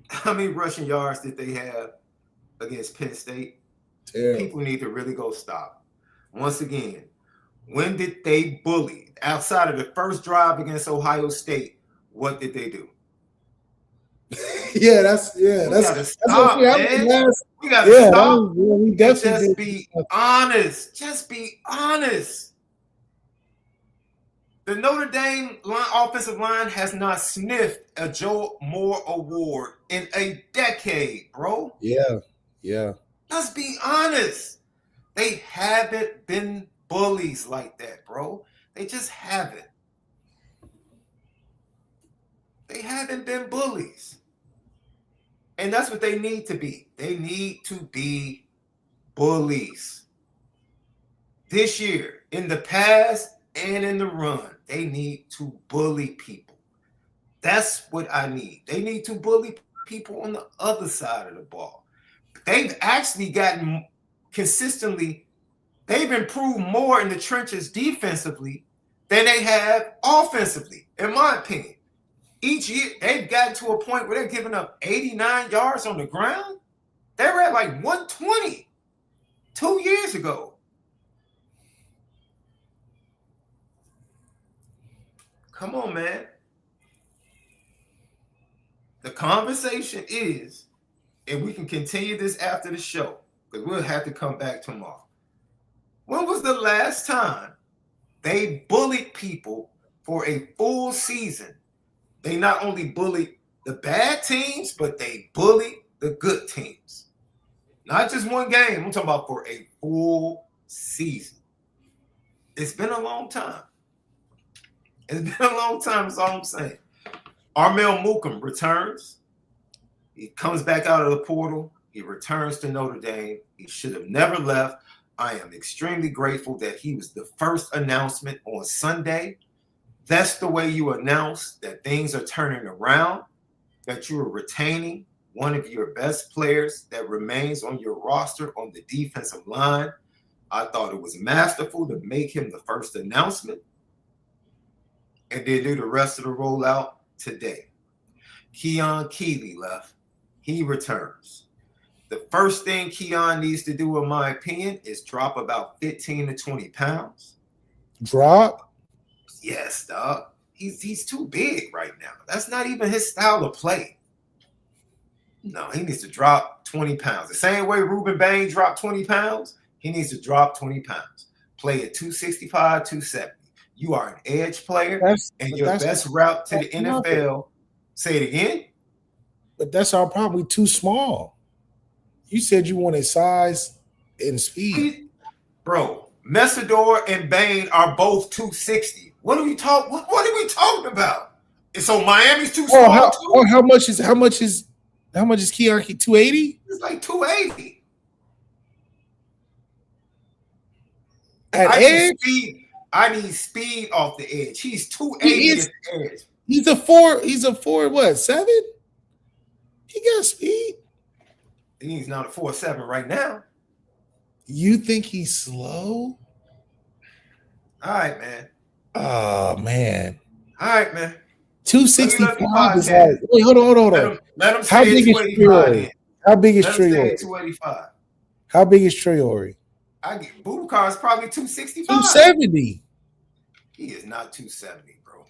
How many rushing yards did they have against Penn State? Terrible. People need to really go stop. Once again, when did they bully? Outside of the first drive against Ohio State, what did they do? That's stop, man. We gotta stop. We definitely just be honest. Just be honest. The Notre Dame offensive line has not sniffed a Joe Moore award in a decade, bro. Yeah. Let's be honest. They haven't been bullies like that, bro. They just haven't. They haven't been bullies. And that's what they need to be. They need to be bullies. This year, in the past and in the run, they need to bully people. That's what I need. They need to bully people on the other side of the ball. They've actually gotten consistently, they've improved more in the trenches defensively than they have offensively, in my opinion. Each year, they've gotten to a point where they're giving up 89 yards on the ground. They were at like 120 2 years ago. Come on, man. The conversation is, and we can continue this after the show, because we'll have to come back tomorrow. When was the last time they bullied people for a full season? They not only bullied the bad teams, but they bullied the good teams. Not just one game. I'm talking about for a full season. It's been a long time. It's been a long time, that's all I'm saying. Armel Mookum returns. He comes back out of the portal. He returns to Notre Dame. He should have never left. I am extremely grateful that he was the first announcement on Sunday. That's the way you announce that things are turning around, that you are retaining one of your best players that remains on your roster on the defensive line. I thought it was masterful to make him the first announcement and then do the rest of the rollout today. Keon Keeley left. He returns. The first thing Keon needs to do, in my opinion, is drop about 15 to 20 pounds. Drop? Yes, dog. He's too big right now. That's not even his style of play. No, he needs to drop 20 pounds. The same way Ruben Bain dropped 20 pounds, he needs to drop 20 pounds. Play at 265, 270. You are an edge player, and your best route to the NFL. Say it again. But that's our probably too small. You said you wanted size and speed. Bro, Messidor and Bain are both 260. What are we talking about? And so Miami's too small too? How much is Keon? 280? It's like 280. I need speed off the edge. He's 280 at the edge. He's a four, what, 7? He got speed. He's not a 4.7 right now. You think he's slow? All right, man. Oh, man. All right, man. 265 is like, wait, hold on. Let him say 285. How big is Traore? 285. How big is Traore? Boubacar is probably 265. 270. He is not 270, bro.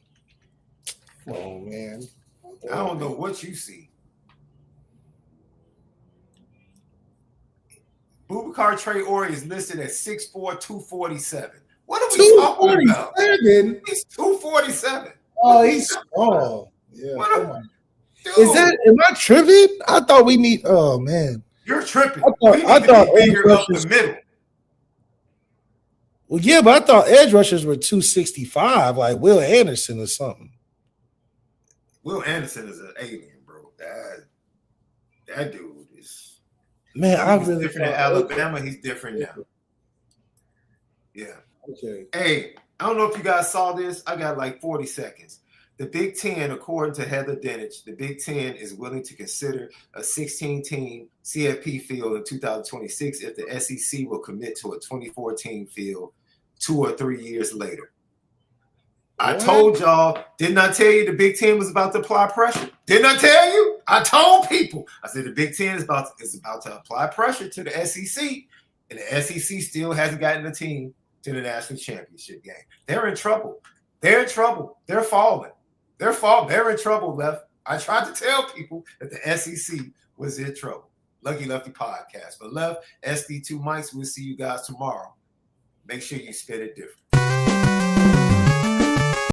Oh, man. I don't know what you see. Boubacar Traore is listed at 6'4", 247. What are we talking about? He's 247. Oh, he's small. Yeah. Am I tripping? I thought we need. Oh man, you're tripping. I thought edge rushers up the middle. Well, yeah, but I thought edge rushers were 265, like Will Anderson or something. Will Anderson is an alien, bro. That dude is. Man, I he's really different in Alabama. He's different now. Yeah. Okay. Hey, I don't know if you guys saw this. I got like 40 seconds. The Big Ten, according to Heather Dinich, the Big Ten is willing to consider a 16-team CFP field in 2026 if the SEC will commit to a 24-team field 2 or 3 years later. I told y'all, didn't I tell you the Big Ten was about to apply pressure? Didn't I tell you? I told people. I said the Big Ten is about to apply pressure to the SEC, and the SEC still hasn't gotten a team to the national championship game. They're in trouble. They're falling. They're in trouble, Left. I tried to tell people that the SEC was in trouble. Lucky Lefty podcast. But Left, SD2 Mics, we'll see you guys tomorrow. Make sure you spit it different.